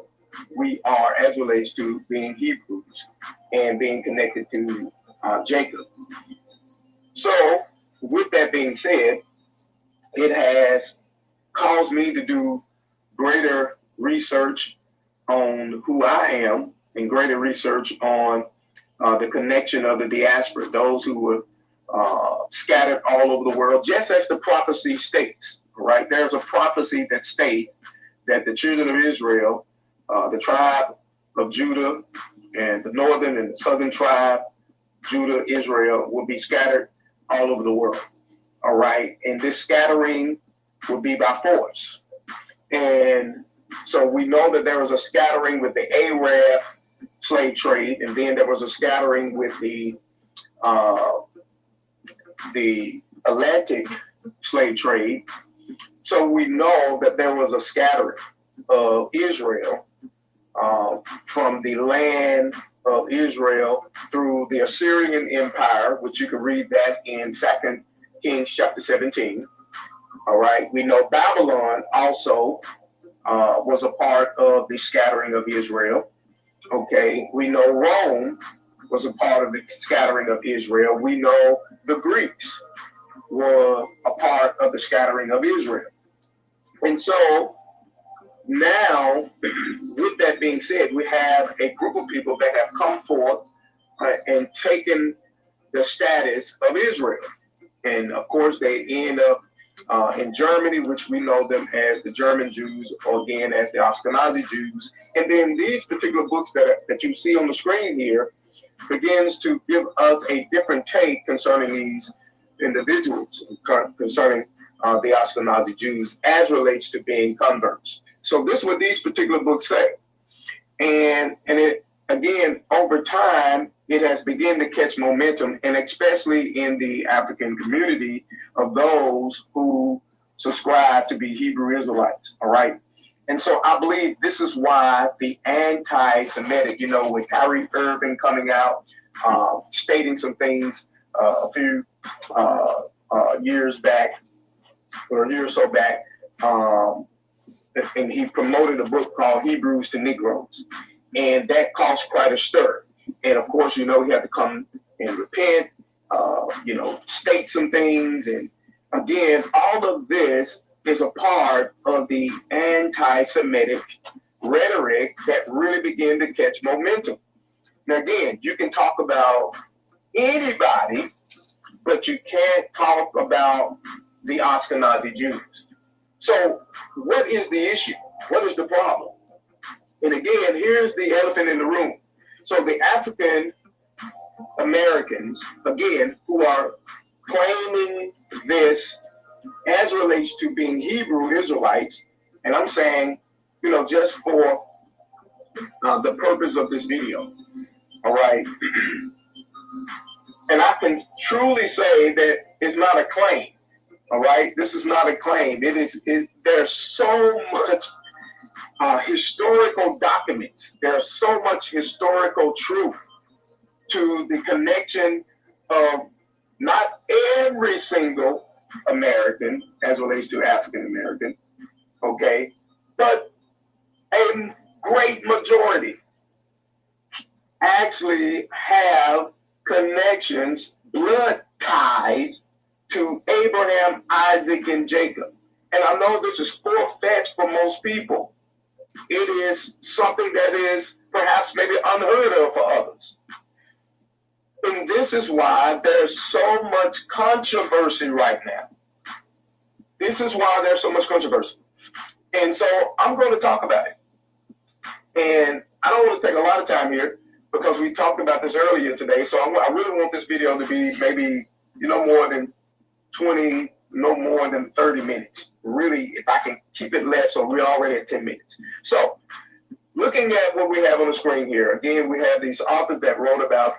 we are, as it relates to being Hebrews and being connected to Jacob. So with that being said, it has caused me to do greater research on who I am and greater research on the connection of the diaspora, those who were scattered all over the world, just as the prophecy states, right? There's a prophecy that states that the children of Israel, the tribe of Judah and the northern and southern tribe, Judah, Israel, will be scattered all over the world, all right? And this scattering will be by force. And so we know that there was a scattering with the Arab slave trade, and then there was a scattering with the Atlantic slave trade. So we know that there was a scattering of Israel from the land of Israel through the Assyrian Empire, which you can read that in 2 Kings chapter 17. All right. We know Babylon also was a part of the scattering of Israel. Okay. We know Rome was a part of the scattering of Israel. We know the Greeks were a part of the scattering of Israel. And so now, with that being said, we have a group of people that have come forth and taken the status of Israel. And of course, they end up in Germany, which we know them as the German Jews, or again as the Ashkenazi Jews. And then these particular books that you see on the screen here begins to give us a different take concerning these individuals, concerning the Ashkenazi Jews as relates to being converts. So this is what these particular books say. And it, again, over time, it has begun to catch momentum, and especially in the African community of those who subscribe to be Hebrew Israelites, all right? And so I believe this is why the anti-Semitic, you know, with Kyrie Irving coming out, stating some things a few years back, or a year or so back, and he promoted a book called Hebrews to Negroes. And that caused quite a stir. And of course, you know, he had to come and repent, you know, state some things. And again, all of this is a part of the anti-Semitic rhetoric that really began to catch momentum. Now, again, you can talk about anybody, but you can't talk about the Ashkenazi Jews. So what is the issue? What is the problem? And again, here's the elephant in the room. So the African Americans, again, who are claiming this as relates to being Hebrew Israelites, and I'm saying, you know, just for the purpose of this video, all right? And I can truly say that it's not a claim, all right? This is not a claim. There's so much historical documents. There's so much historical truth to the connection of not every single American as relates to African American, okay, but a great majority actually have connections, blood ties to Abraham, Isaac, and Jacob. And I know this is far-fetched for most people. It is something that is perhaps maybe unheard of for others. And this is why there's so much controversy right now. This is why there's so much controversy. And so I'm going to talk about it. And I don't want to take a lot of time here because we talked about this earlier today. So I really want this video to be maybe, no more than 20, no more than 30 minutes. Really, if I can keep it less, so we're already at 10 minutes. So looking at what we have on the screen here, again, we have these authors that wrote about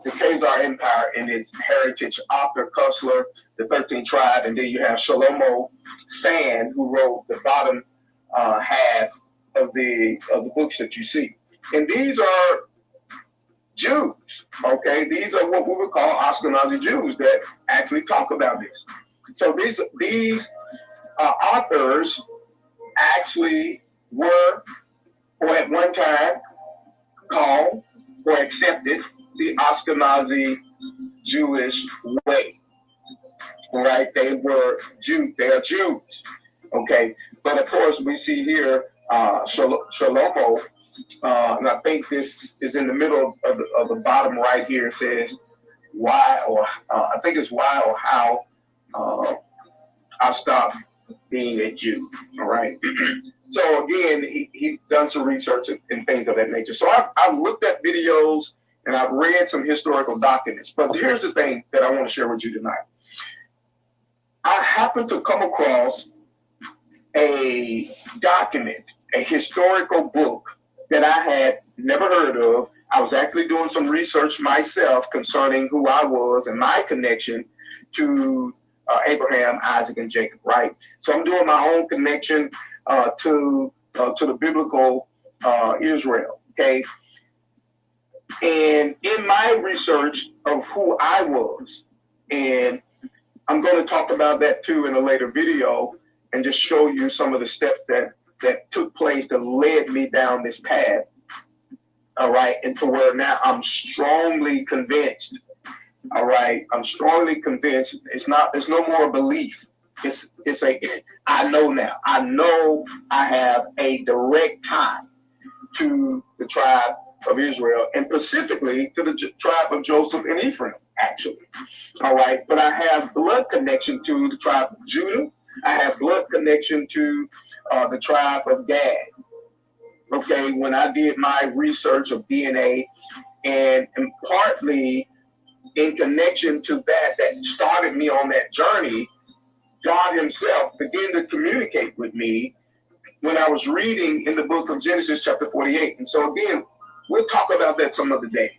the Khazar Empire and its heritage, Arthur Koestler, the 13th tribe, and then you have Shlomo Sand, who wrote the bottom half of the books that you see. And these are Jews, okay? These are what we would call Ashkenazi Jews that actually talk about this. So these authors actually were, or at one time, called or accepted the Ashkenazi Jewish way. All right, they were Jews. They are Jews. Okay, but of course we see here Shlomo, and I think this is in the middle of the bottom right here. It says why, or I think it's why or how I stopped being a Jew. All right. So again, he done some research and things of that nature. So I've looked at videos and I've read some historical documents. But here's the thing that I want to share with you tonight. I happened to come across a document, a historical book that I had never heard of. I was actually doing some research myself concerning who I was and my connection to Abraham, Isaac, and Jacob, right? So I'm doing my own connection to the biblical Israel, okay? And in my research of who I was, and I'm going to talk about that too in a later video and just show you some of the steps that took place that led me down this path, all right? And to where now I'm strongly convinced, all right? I'm strongly convinced there's no more belief. I know now. I know I have a direct tie to the tribe of Israel, and specifically to the tribe of Joseph and Ephraim, actually. All right, but I have blood connection to the tribe of Judah. I have blood connection to the tribe of Gad. Okay, when I did my research of DNA, and partly in connection to that started me on that journey, God himself began to communicate with me when I was reading in the book of Genesis chapter 48. And so again, we'll talk about that some other day.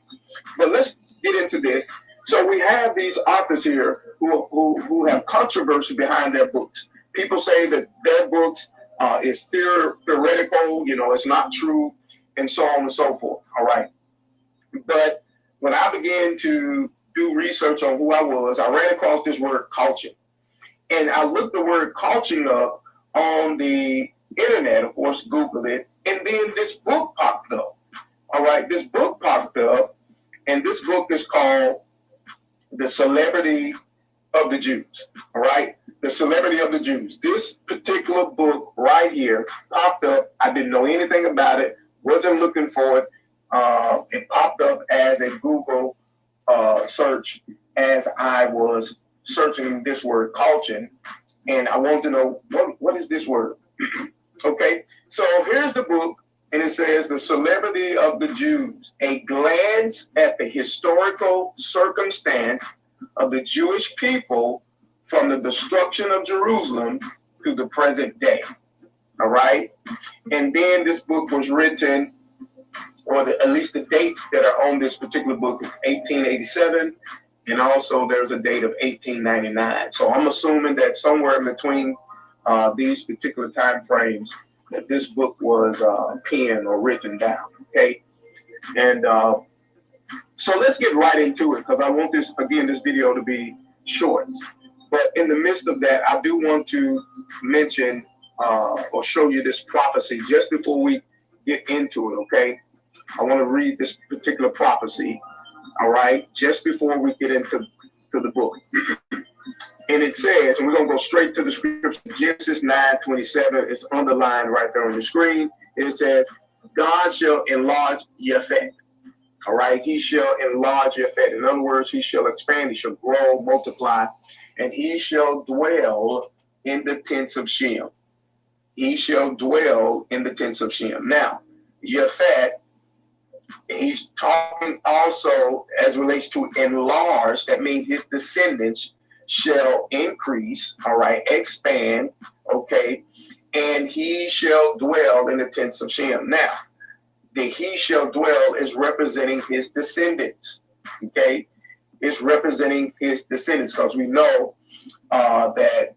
But let's get into this. So we have these authors here who have controversy behind their books. People say that their books It's theoretical, it's not true, and so on and so forth. All right. But when I began to do research on who I was, I ran across this word culture. And I looked the word culture up on the internet, of course, Googled it, and then this book popped up. All right, this book popped up, and this book is called The Celebrity of the Jews. All right, The Celebrity of the Jews. This particular book right here popped up. I didn't know anything about it, wasn't looking for it. It popped up as a Google search as I was searching this word culture, and I wanted to know what is this word. Okay, so here's the book, and it says The Celebrity of the Jews, a glance at the historical circumstance of the Jewish people from the destruction of Jerusalem to the present day. All right, and then this book was written, or at least the dates that are on this particular book is 1887, and also there's a date of 1899. So I'm assuming that somewhere in between these particular time frames that this book was penned or written down. Okay, and so let's get right into it, because I want this video to be short. But in the midst of that, I do want to mention or show you this prophecy just before we get into it. Okay, I want to read this particular prophecy, all right, just before we get into the book. And it says, and we're going to go straight to the scripture, Genesis 9:27. It's underlined right there on the screen. It says, God shall enlarge Yafet. All right, he shall enlarge Yafet. In other words, he shall expand, he shall grow, multiply, and he shall dwell in the tents of Shem. He shall dwell in the tents of Shem. Now, Yafet, he's talking also as relates to enlarge. That means his descendants shall increase, all right, expand, okay, and he shall dwell in the tents of Shem. Now, the he shall dwell is representing his descendants, okay? It's representing his descendants, because we know that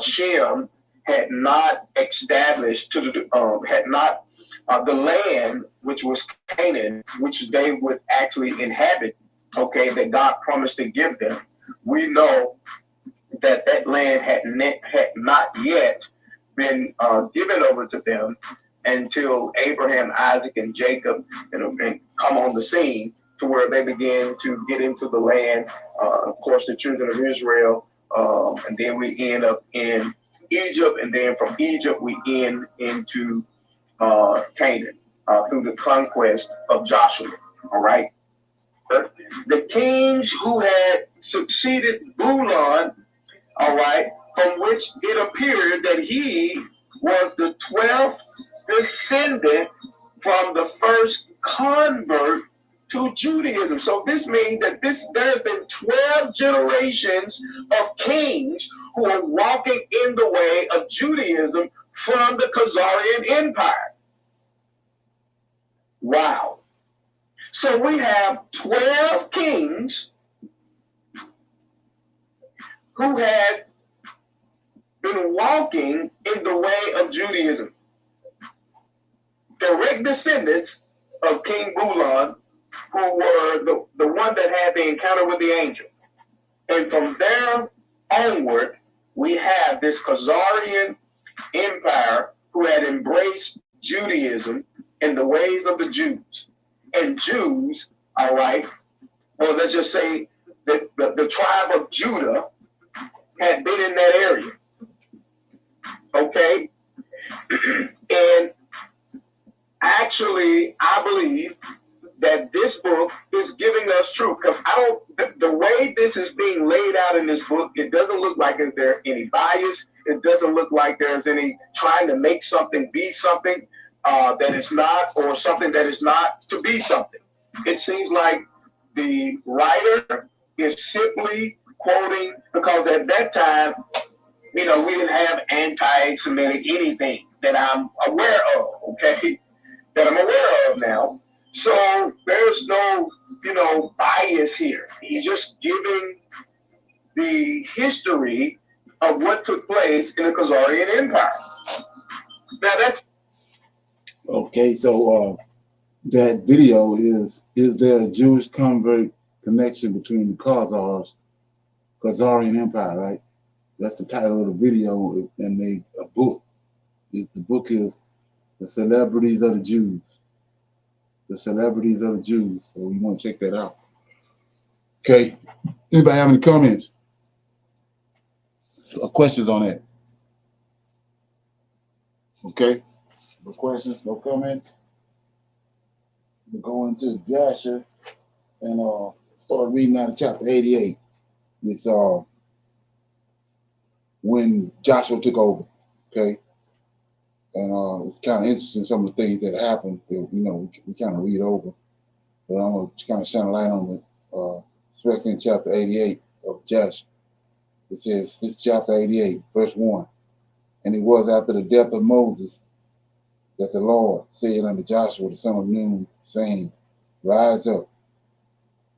Shem had not established the land, which was Canaan, which they would actually inhabit, okay, that God promised to give them. We know that that land had not yet been given over to them until Abraham, Isaac, and Jacob and come on the scene, to where they began to get into the land. Of course, the children of Israel, and then we end up in Egypt, and then from Egypt we end into Canaan through the conquest of Joshua. All right. The kings who had succeeded Bulan, all right, from which it appeared that he was the 12th descendant from the first convert to Judaism. So this means that there have been 12 generations of kings who are walking in the way of Judaism from the Khazarian Empire. Wow. So we have 12 kings who had been walking in the way of Judaism, direct descendants of King Bulan, who were the one that had the encounter with the angel. And from there onward, we have this Khazarian Empire who had embraced Judaism in the ways of the Jews. And Jews, all right, well, let's just say that the tribe of Judah had been in that area. Okay? And actually, I believe that this book is giving us truth, because the way this is being laid out in this book, it doesn't look like is there any bias. It doesn't look like there's any trying to make something be something that is not, or something that is not to be something. It seems like the writer is simply quoting, because at that time, we didn't have anti-Semitic anything that I'm aware of, okay, that I'm aware of now. So there's no, bias here. He's just giving the history of what took place in the Khazarian Empire. Now that's Okay, so that video is there a Jewish convert connection between the Khazarian Empire, right? That's the title of the video, and a book. The book is The Celebrities of the Jews. The Celebrities of the Jews. So you want to check that out. Okay. Anybody have any comments or questions on that? Okay. No questions, no comments. We're going to Jasher and start reading out of chapter 88. It's when Joshua took over. Okay. And it's kind of interesting some of the things that happened that we kind of read over. But I'm gonna kind of shine a light on it, especially in chapter 88 of Joshua. It says, this chapter 88, verse 1. And it was after the death of Moses that the Lord said unto Joshua the son of Nun, saying, Rise up,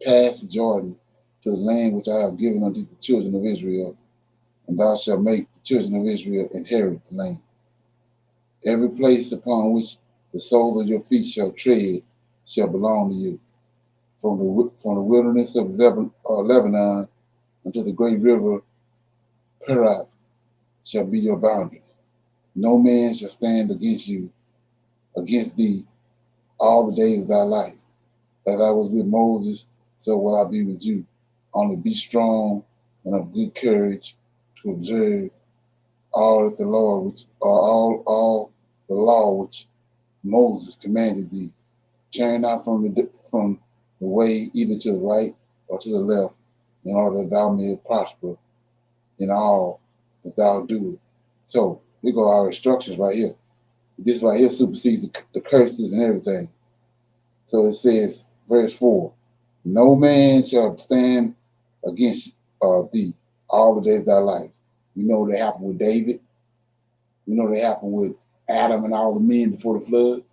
pass the Jordan to the land which I have given unto the children of Israel, and thou shalt make the children of Israel inherit the land. Every place upon which the soles of your feet shall tread shall belong to you. From the wilderness of Lebanon unto the great river Perath shall be your boundary. No man shall stand against thee all the days of thy life. As I was with Moses, so will I be with you. Only be strong and of good courage to observe all that the Lord, all the law which Moses commanded thee. Turn not from the way either to the right or to the left, in order that thou mayest prosper in all that thou doest. So here go our instructions right here. This right here supersedes the curses and everything. So it says, verse 4, no man shall stand against thee all the days of thy life. You know what happened with David. You know what happened with Adam and all the men before the flood.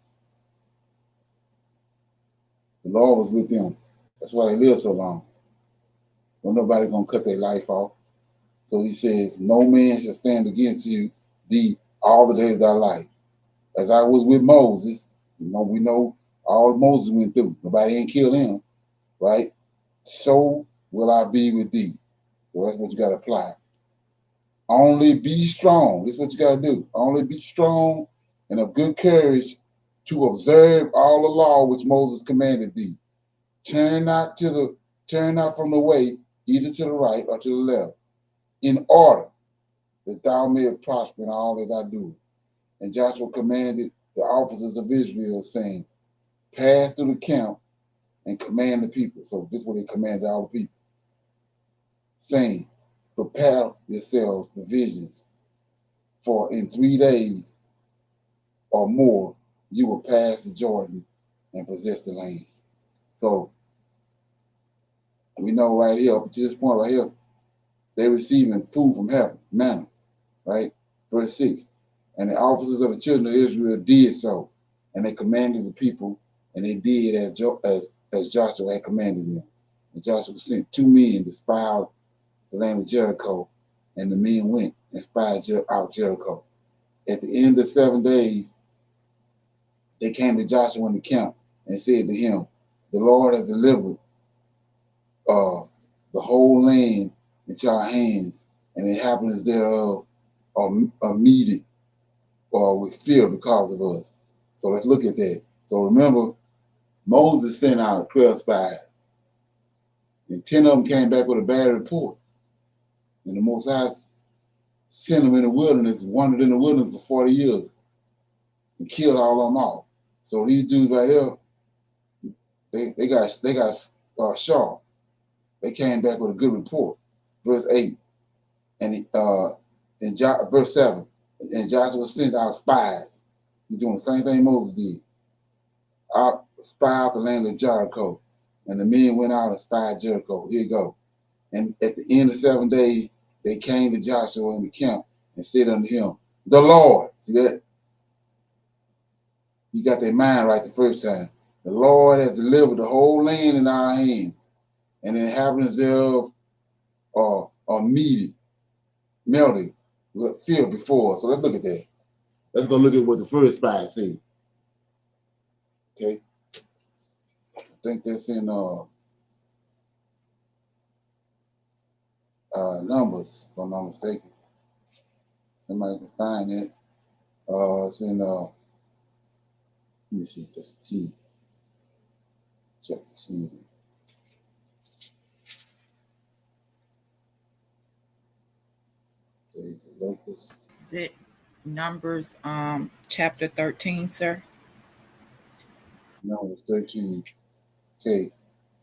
The Lord was with them. That's why they lived so long. Well, nobody gonna cut their life off. So he says, no man shall stand against thee all the days of thy life. As I was with Moses, we know all Moses went through. Nobody ain't killed him, right? So will I be with thee. So that's what you got to apply. Only be strong. This is what you got to do. Only be strong and of good courage to observe all the law which Moses commanded thee. Turn not from the way, either to the right or to the left, in order that thou mayest prosper in all that thou doest. And Joshua commanded the officers of Israel, saying, pass through the camp and command the people. So this is what they commanded all the people, saying, prepare yourselves provisions, for in 3 days or more you will pass the Jordan and possess the land. So we know right here, up to this point right here, they're receiving food from heaven, manna, right? Verse 6. And the officers of the children of Israel did so, and they commanded the people, and they did as Joshua had commanded them. And Joshua sent 2 men to spy out the land of Jericho, and the men went and spied out Jericho. At the end of 7 days, they came to Joshua in the camp and said to him, the Lord has delivered the whole land into our hands, and the inhabitants thereof are meted with fear because of us. So let's look at that. So remember, Moses sent out 12 spies, and 10 of them came back with a bad report. And the Most High sent them in the wilderness, wandered in the wilderness for 40 years, and killed all of them off. So these dudes right here, they got sharp. They came back with a good report. Verse 8, and verse 7, and Joshua sent out spies. He's doing the same thing Moses did. Spy out the land of Jericho. And the men went out and spied Jericho. Here you go. And at the end of 7 days, they came to Joshua in the camp and said unto him, the Lord. See that? You got their mind right the first time. The Lord has delivered the whole land in our hands, and the inhabitants thereof are melted with fear before us. So let's look at that. let's go look at what the first spy said. Okay, I think that's in Numbers, if I'm not mistaken. Somebody can find it. It's in let me see if that's T. Check the T. Okay, the locust. Is it Numbers chapter 13, sir? Numbers 13. Okay,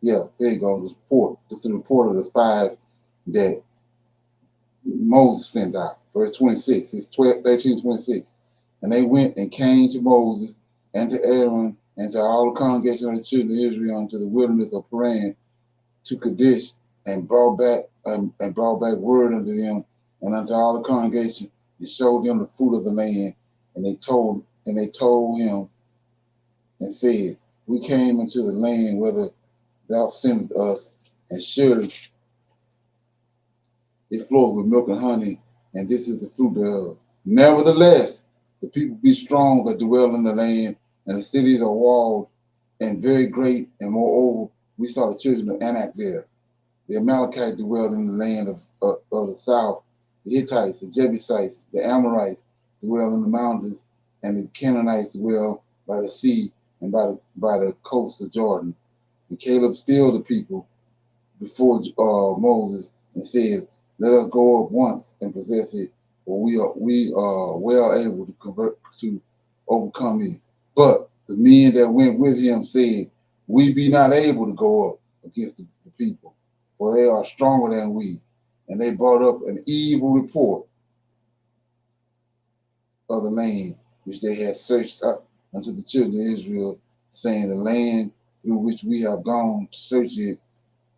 yeah, there you go. The report. This is the report of the spies that Moses sent out. Verse 26. It's 13:26. And they went and came to Moses and to Aaron and to all the congregation of the children of Israel unto the wilderness of Paran to Kadesh, and brought back word unto them and unto all the congregation, and showed them the fruit of the land. And they told him and said, we came into the land whither thou sendest us, and surely it flows with milk and honey, and this is the fruit thereof. Nevertheless, the people be strong that dwell in the land, and the cities are walled and very great. And moreover, we saw the children of Anak there. The Amalekites dwelled in the land of the south. The Hittites, the Jebusites, the Amorites dwell in the mountains, and the Canaanites dwell by the sea and by the coast of Jordan. And Caleb stilled the people before Moses and said, let us go up once and possess it, for we are well able to overcome it. But the men that went with him said, we be not able to go up against the people, for they are stronger than we. And they brought up an evil report of the land which they had searched up unto the children of Israel, saying, the land through which we have gone to search it,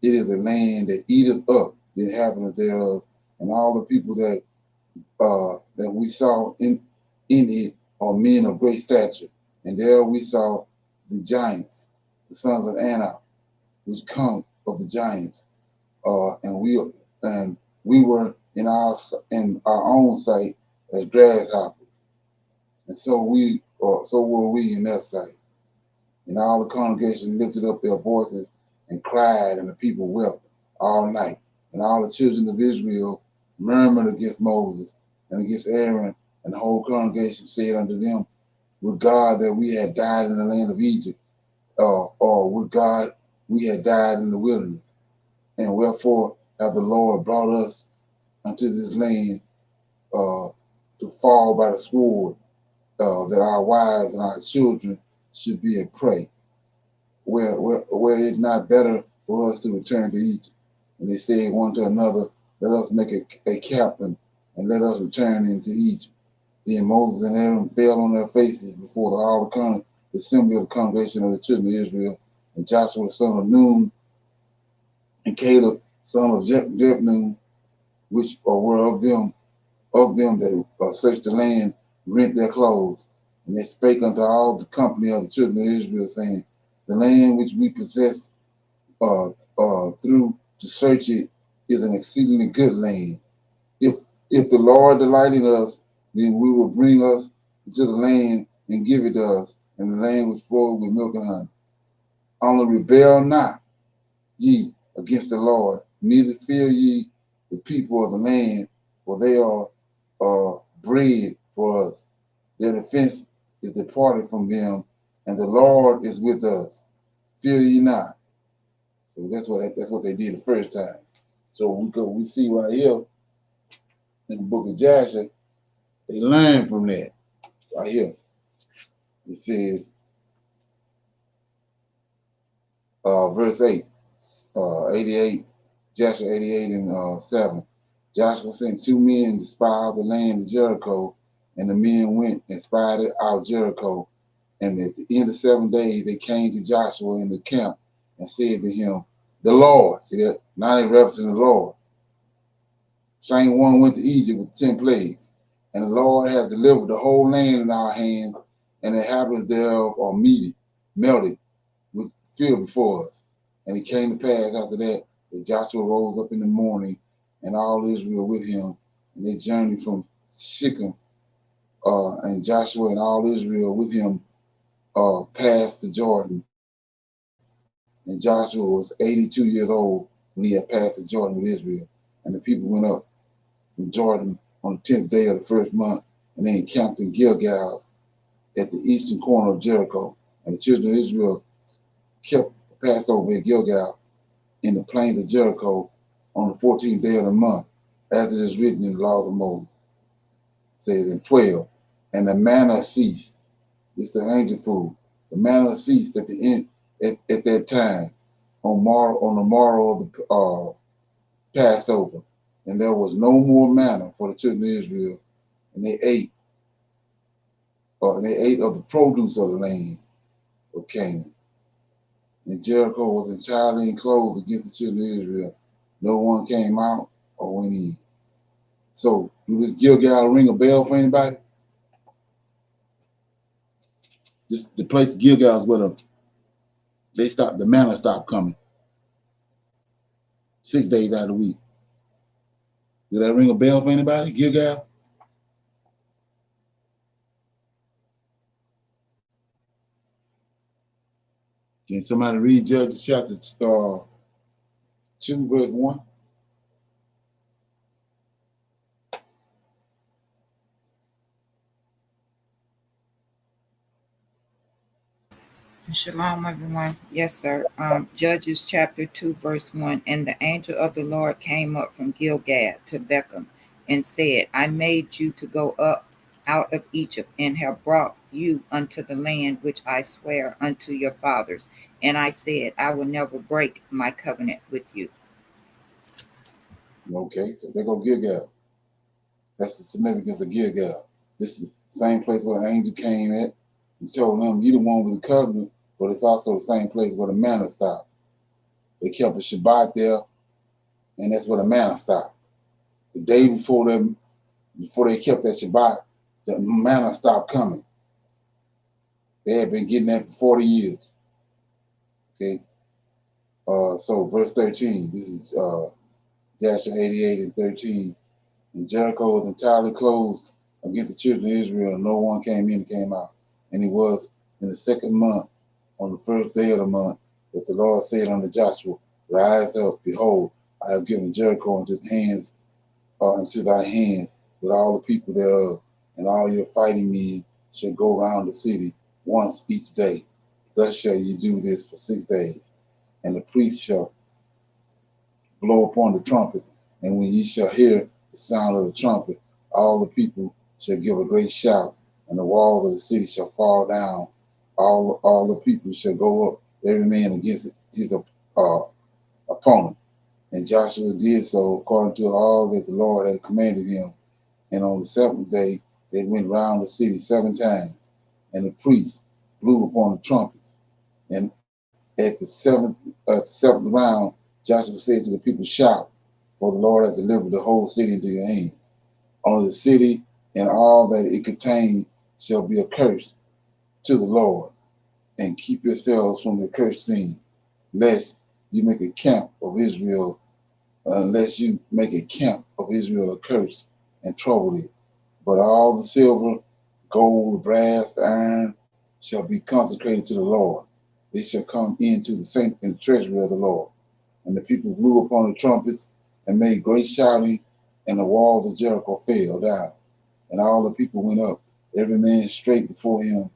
it is a land that eateth up the inhabitants thereof, and all the people that we saw in it are men of great stature. And there we saw the giants, the sons of Anak, which come of the giants, and we were in our own sight as grasshoppers, and so were we in their sight. And all the congregation lifted up their voices and cried, and the people wept all night. And all the children of Israel murmured against Moses and against Aaron, and the whole congregation said unto them, would God that we had died in the land of Egypt, or would God we had died in the wilderness? And wherefore hath the Lord brought us unto this land to fall by the sword, that our wives and our children should be a prey? Where it not better for us to return to Egypt? And they said one to another, let us make a captain, and let us return into Egypt. Then Moses and Aaron fell on their faces before the assembly of the congregation of the children of Israel, and Joshua the son of Nun, and Caleb son of Jephunneh, which were of them that searched the land, rent their clothes. And they spake unto all the company of the children of Israel, saying, the land which we possess through to search it is an exceedingly good land. If the Lord delight in us, then we will bring us to the land and give it to us, and the land which flows with milk and honey. Only rebel not ye against the Lord, neither fear ye the people of the land, for they are bread for us. Their defense is departed from them, and the Lord is with us. Fear ye not. So that's what they did the first time. So we see right here in the book of Joshua, they learned from that. Right here, it says, verse 8, 88, Joshua 88 and 7. Joshua sent 2 men to spy out the land of Jericho, and the men went and spied out Jericho. And at the end of 7 days, they came to Joshua in the camp and said to him, the Lord, see that? Now they referencing the Lord. Same one went to Egypt with 10 plagues. And the Lord has delivered the whole land in our hands, and the inhabitants thereof are melted with fear before us. And it came to pass after that Joshua rose up in the morning, and all Israel with him, and they journeyed from Shechem and Joshua and all Israel with him passed the Jordan. And Joshua was 82 years old when he had passed the Jordan with Israel. And the people went up from Jordan on the 10th day of the first month, and they encamped in Gilgal at the eastern corner of Jericho. And the children of Israel kept the Passover at Gilgal in the plains of Jericho on the 14th day of the month, as it is written in the laws of Moses. It says in 12, and the manna ceased. It's the angel food. The manna ceased at the end at that time on the morrow of the Passover, and there was no more manna for the children of Israel, and they ate of the produce of the land of Canaan. And Jericho was entirely enclosed against the children of Israel. No one came out or went in. So, do this Gilgal ring a bell for anybody? The place Gilgal is where the manna stopped coming. 6 days out of the week. Did that ring a bell for anybody? Gilgal? Can somebody read Judges chapter 2, verse 1? Shalom, everyone. Yes, sir. Judges chapter 2, verse 1. And the angel of the Lord came up from Gilgal to Bechem and said, I made you to go up out of Egypt and have brought you unto the land which I swear unto your fathers. And I said, I will never break my covenant with you. Okay, so there go Gilgal. That's the significance of Gilgal. This is the same place where the angel came at and told them, you the one with the covenant, but it's also the same place where the manna stopped. They kept a Shabbat there, and that's where the manna stopped. The day before they kept that Shabbat, the manna stopped coming. They had been getting that for 40 years. Okay. So verse 13, this is Joshua 88 and 13. And Jericho was entirely closed against the children of Israel, and no one came in and came out. And it was in the second month, on the first day of the month, that the Lord said unto Joshua, rise up, behold, I have given Jericho into thy hands with all the people thereof, and all your fighting men shall go round the city once each day. Thus shall you do this for 6 days. And the priest shall blow upon the trumpet, and when ye shall hear the sound of the trumpet, all the people shall give a great shout, and the walls of the city shall fall down. All the people shall go up, every man against his opponent. And Joshua did so according to all that the Lord had commanded him. And on the 7th day, they went round the city 7 times, and the priests blew upon the trumpets. And at the seventh round, Joshua said to the people, shout, for the Lord has delivered the whole city into your hands. Only the city and all that it contained shall be accursed to the Lord, and keep yourselves from the accursed thing, lest you make a camp of Israel, accursed and trouble it. But all the silver, gold, brass, the iron shall be consecrated to the Lord. They shall come into the treasury of the Lord. And the people blew upon the trumpets and made great shouting, and the walls of Jericho fell down. And all the people went up, every man straight before him,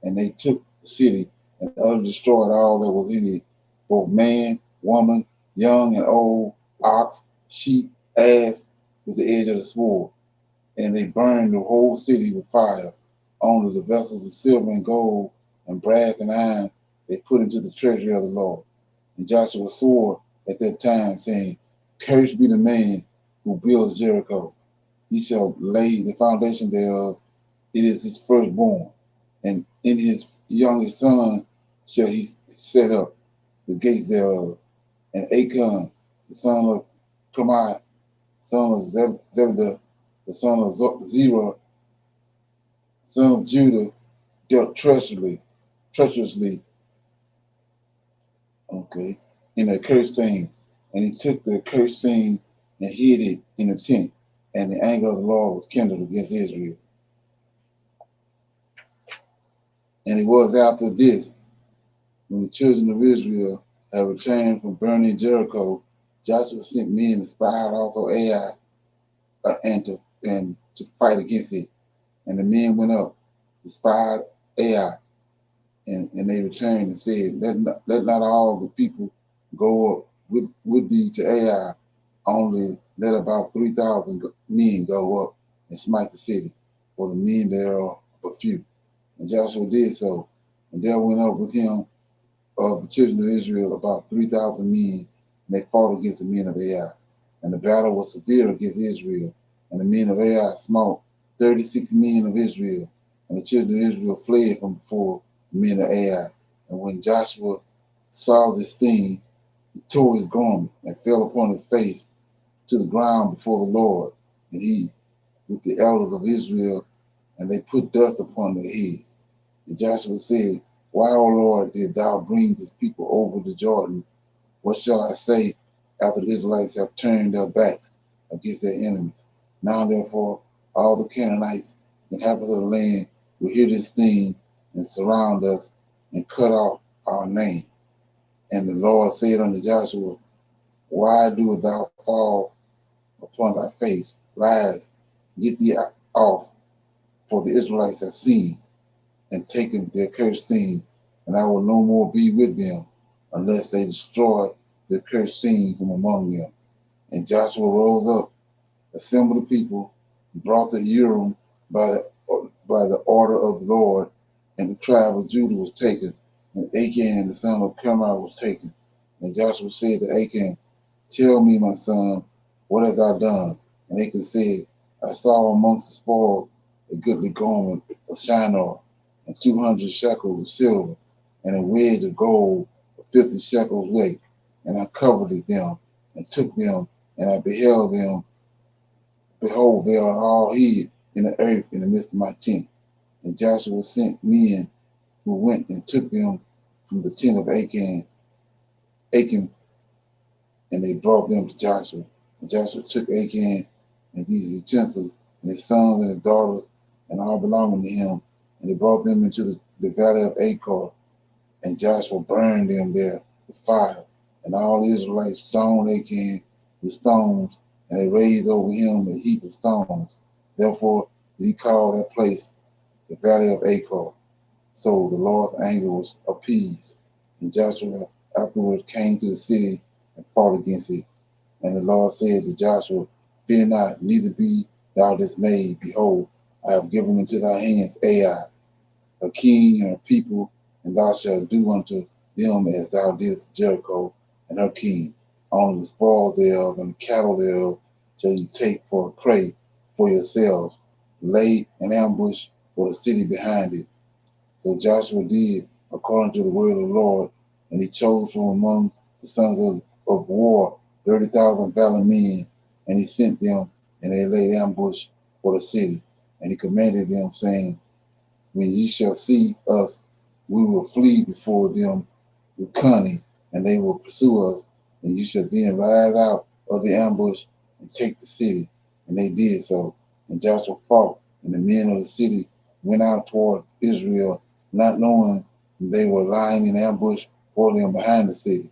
and they took the city and utterly destroyed all that was in it, both man, woman, young and old, ox, sheep, ass, with the edge of the sword. And they burned the whole city with fire. Only the vessels of silver and gold and brass and iron they put into the treasury of the Lord. And Joshua swore at that time, saying, cursed be the man who builds Jericho. He shall lay the foundation thereof. It is his firstborn. And in his youngest son shall he set up the gates thereof. And Achan, the son of Carmi, son of Zebediah, the son of Zerah, son of Judah, dealt treacherously, in the accursed thing. And he took the accursed thing and hid it in a tent. And the anger of the Lord was kindled against Israel. And it was after this, when the children of Israel had returned from burning Jericho, Joshua sent men to spy out also Ai and to fight against it. And the men went up to spy out Ai, and they returned and said, let not all the people go up with thee to Ai, only let about 3,000 men go up and smite the city, for the men thereof were few. And Joshua did so, and there went up with him of the children of Israel about 3,000 men, and they fought against the men of Ai. And the battle was severe against Israel, and the men of Ai smote 36 men of Israel, and the children of Israel fled from before the men of Ai. And when Joshua saw this thing, he tore his garment and fell upon his face to the ground before the Lord, and he with the elders of Israel, and they put dust upon their heads. And Joshua said, Why, O Lord, did thou bring this people over the Jordan? What shall I say after the Israelites have turned their backs against their enemies? Now therefore all the Canaanites, inhabitants of the land, will hear this thing and surround us and cut off our name. And the Lord said unto Joshua, Why doest thou fall upon thy face? Rise, get thee off, for the Israelites have sinned and taken their cursed thing, and I will no more be with them unless they destroy the cursed thing from among them. And Joshua rose up, assembled the people, and brought the Urim by the order of the Lord, and the tribe of Judah was taken, and Achan the son of Carmi was taken. And Joshua said to Achan, Tell me, my son, what hast thou done? And Achan said, I saw amongst the spoils a goodly garment of Shinar, and 200 shekels of silver, and a wedge of gold of 50 shekels weight. And I coveted them, and took them, and I beheld them. Behold, they are all hid in the earth in the midst of my tent. And Joshua sent men who went and took them from the tent of Achan, and they brought them to Joshua. And Joshua took Achan and these utensils, and his sons and his daughters, and all belonging to him, and they brought them into the valley of Achor. And Joshua burned them there with fire. And all the Israelites stoned Achan with stones, and they raised over him a heap of stones. Therefore did he call that place the valley of Achor. So the Lord's anger was appeased. And Joshua afterwards came to the city and fought against it. And the Lord said to Joshua, Fear not, neither be thou dismayed. Behold, I have given into thy hands Ai, a king and a people, and thou shalt do unto them as thou didst Jericho and her king. Only the spoils thereof and the cattle thereof shall you take for a prey for yourselves. Lay an ambush for the city behind it. So Joshua did according to the word of the Lord, and he chose from among the sons of war 30,000 valiant men, and he sent them, and they laid ambush for the city. And he commanded them, saying, When ye shall see us, we will flee before them with cunning, and they will pursue us, and you shall then rise out of the ambush and take the city. And they did so. And Joshua fought, and the men of the city went out toward Israel, not knowing they were lying in ambush for them behind the city.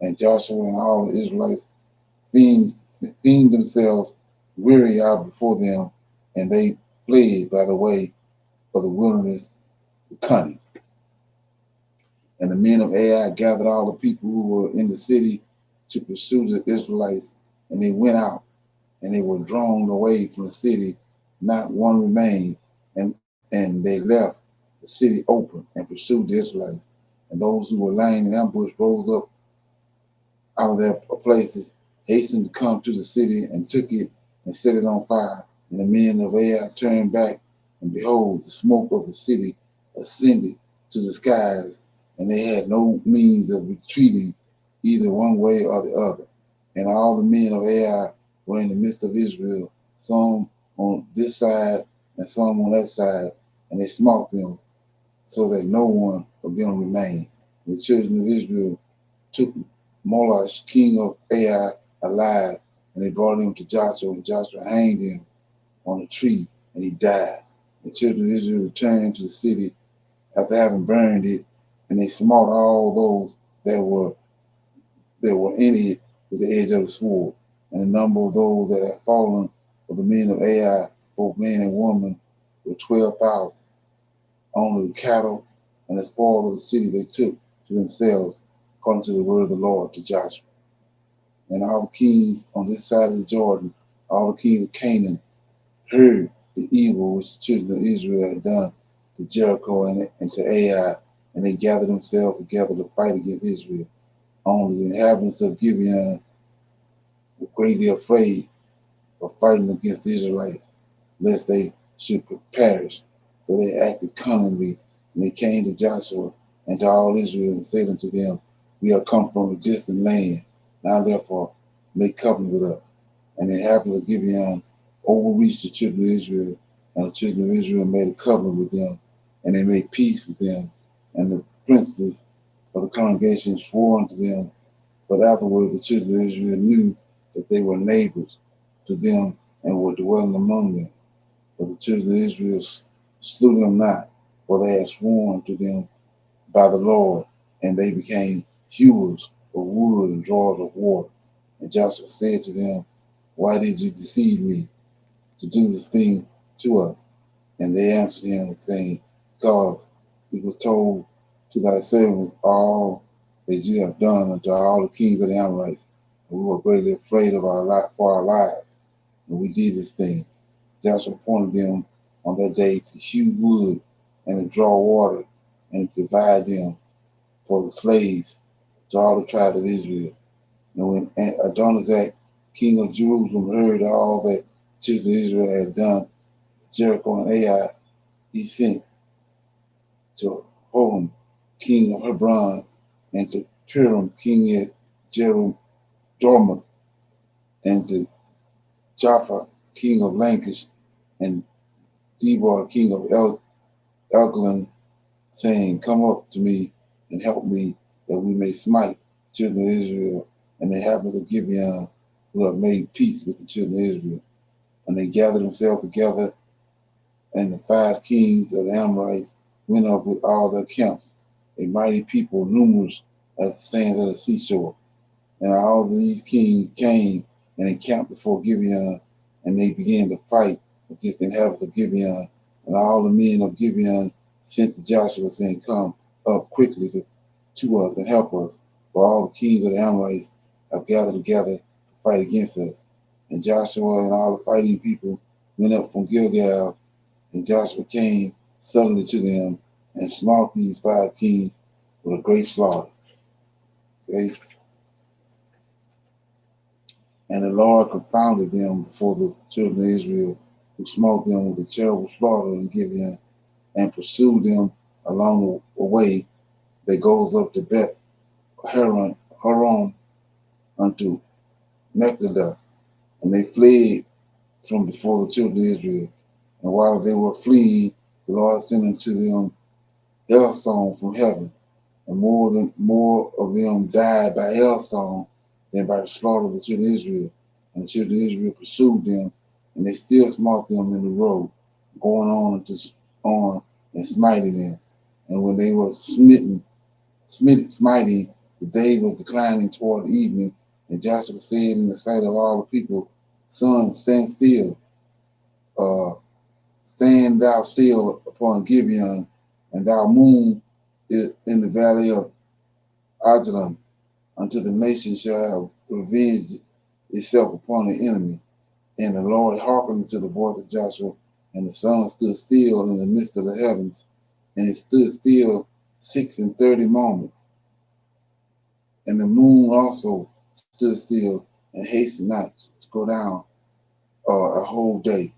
And Joshua and all the Israelites feamed themselves weary out before them, and they fled by the way of the wilderness with cunning. And the men of Ai gathered all the people who were in the city to pursue the Israelites, and they went out, and they were drawn away from the city, not one remained, and they left the city open and pursued the Israelites. And those who were lying in ambush rose up out of their places, hastened to come to the city, and took it and set it on fire. And the men of Ai turned back, and behold, the smoke of the city ascended to the skies, and they had no means of retreating either one way or the other. And all the men of Ai were in the midst of Israel, some on this side and some on that side, and they smote them, so that no one of them remained. The children of Israel took Moloch, king of Ai, alive, and they brought him to Joshua, and Joshua hanged him on a tree, and he died. The children of Israel returned to the city after having burned it, and they smote all those that were in it with the edge of the sword. And the number of those that had fallen of the men of Ai, both men and women, were 12,000. Only the cattle and the spoil of the city they took to themselves, according to the word of the Lord to Joshua. And all the kings on this side of the Jordan, all the kings of Canaan, heard the evil which the children of Israel had done to Jericho and to Ai, and they gathered themselves together to fight against Israel. Only the inhabitants of Gibeon were greatly afraid of fighting against the Israelites, lest they should perish. So they acted cunningly, and they came to Joshua and to all Israel and said unto them, We have come from a distant land. Now therefore make covenant with us. And the inhabitants of Gibeon overreached the children of Israel, and the children of Israel made a covenant with them, and they made peace with them. And the princes of the congregation swore unto them. But afterwards the children of Israel knew that they were neighbors to them and were dwelling among them. But the children of Israel slew them not, for they had sworn to them by the Lord, and they became hewers of wood and drawers of water. And Joshua said to them, Why did you deceive me to do this thing to us? And they answered him, saying, Because it was told to thy servants all that you have done unto all the kings of the Amorites, and we were greatly afraid of for our lives, and we did this thing. Joshua appointed them on that day to hew wood and to draw water and to divide them for the slaves to all the tribes of Israel. And when Adonizak, king of Jerusalem, heard all that the children of Israel had done to Jericho and Ai, he sent to Horam, king of Hebron, and to Piram, king of Jerusalem, and to Jaffa, king of Lachish, and Deborah, king of Elglan, saying, Come up to me and help me, that we may smite the children of Israel and the inhabitants of Gibeon, who have made peace with the children of Israel. And they gathered themselves together, and the 5 kings of the Amorites went up with all their camps, a mighty people, numerous as the sands of the seashore. And all these kings came and encamped before Gibeon, and they began to fight against the inhabitants of Gibeon. And all the men of Gibeon sent to Joshua, saying, Come up quickly to us and help us, for all the kings of the Amorites have gathered together to fight against us. And Joshua and all the fighting people went up from Gilgal, and Joshua came suddenly to them and smote these 5 kings with a great slaughter. Okay? And the Lord confounded them before the children of Israel, who smote them with a terrible slaughter in Gibeon, and pursued them along the way that goes up to Beth Horon unto Mekkedah. And they fled from before the children of Israel. And while they were fleeing, the Lord sent unto them hailstone from heaven, and more of them died by hailstone than by the slaughter of the children of Israel. And the children of Israel pursued them, and they still smote them in the road, going on and smiting them. And when they were smiting, the day was declining toward evening, and Joshua said in the sight of all the people, Sun, stand still, stand thou still upon Gibeon, and thou moon in the valley of Ajalon, until the nation shall have revenged itself upon the enemy. And the Lord hearkened to the voice of Joshua, and the sun stood still in the midst of the heavens, and it stood still 36 moments. And the moon also stood still and hastened not to go down a whole day.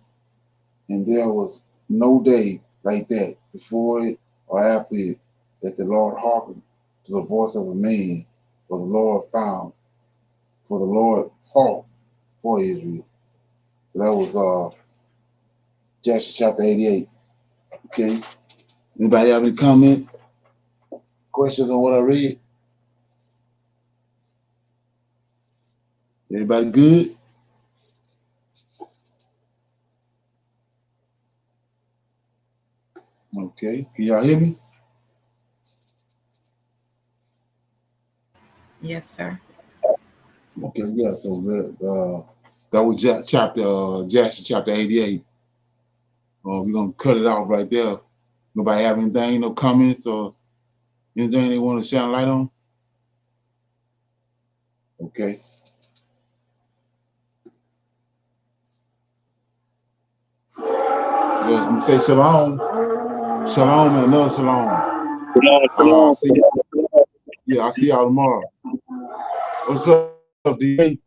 And there was no day like that before it or after it, that the Lord hearkened to the voice of a man, for the Lord fought for Israel. So that was Joshua chapter 88. Okay. Anybody have any comments, questions on what I read? Everybody good? Okay. Can y'all hear me? Yes, sir. Okay, yeah. So that was Jasher chapter 88. We're gonna cut it off right there. Nobody have anything, no comments or anything they want to shine light on? Okay. Yeah, let me say shalom. Shalom and another shalom. I'll see you. Yeah, I'll see y'all tomorrow. What's up, DA?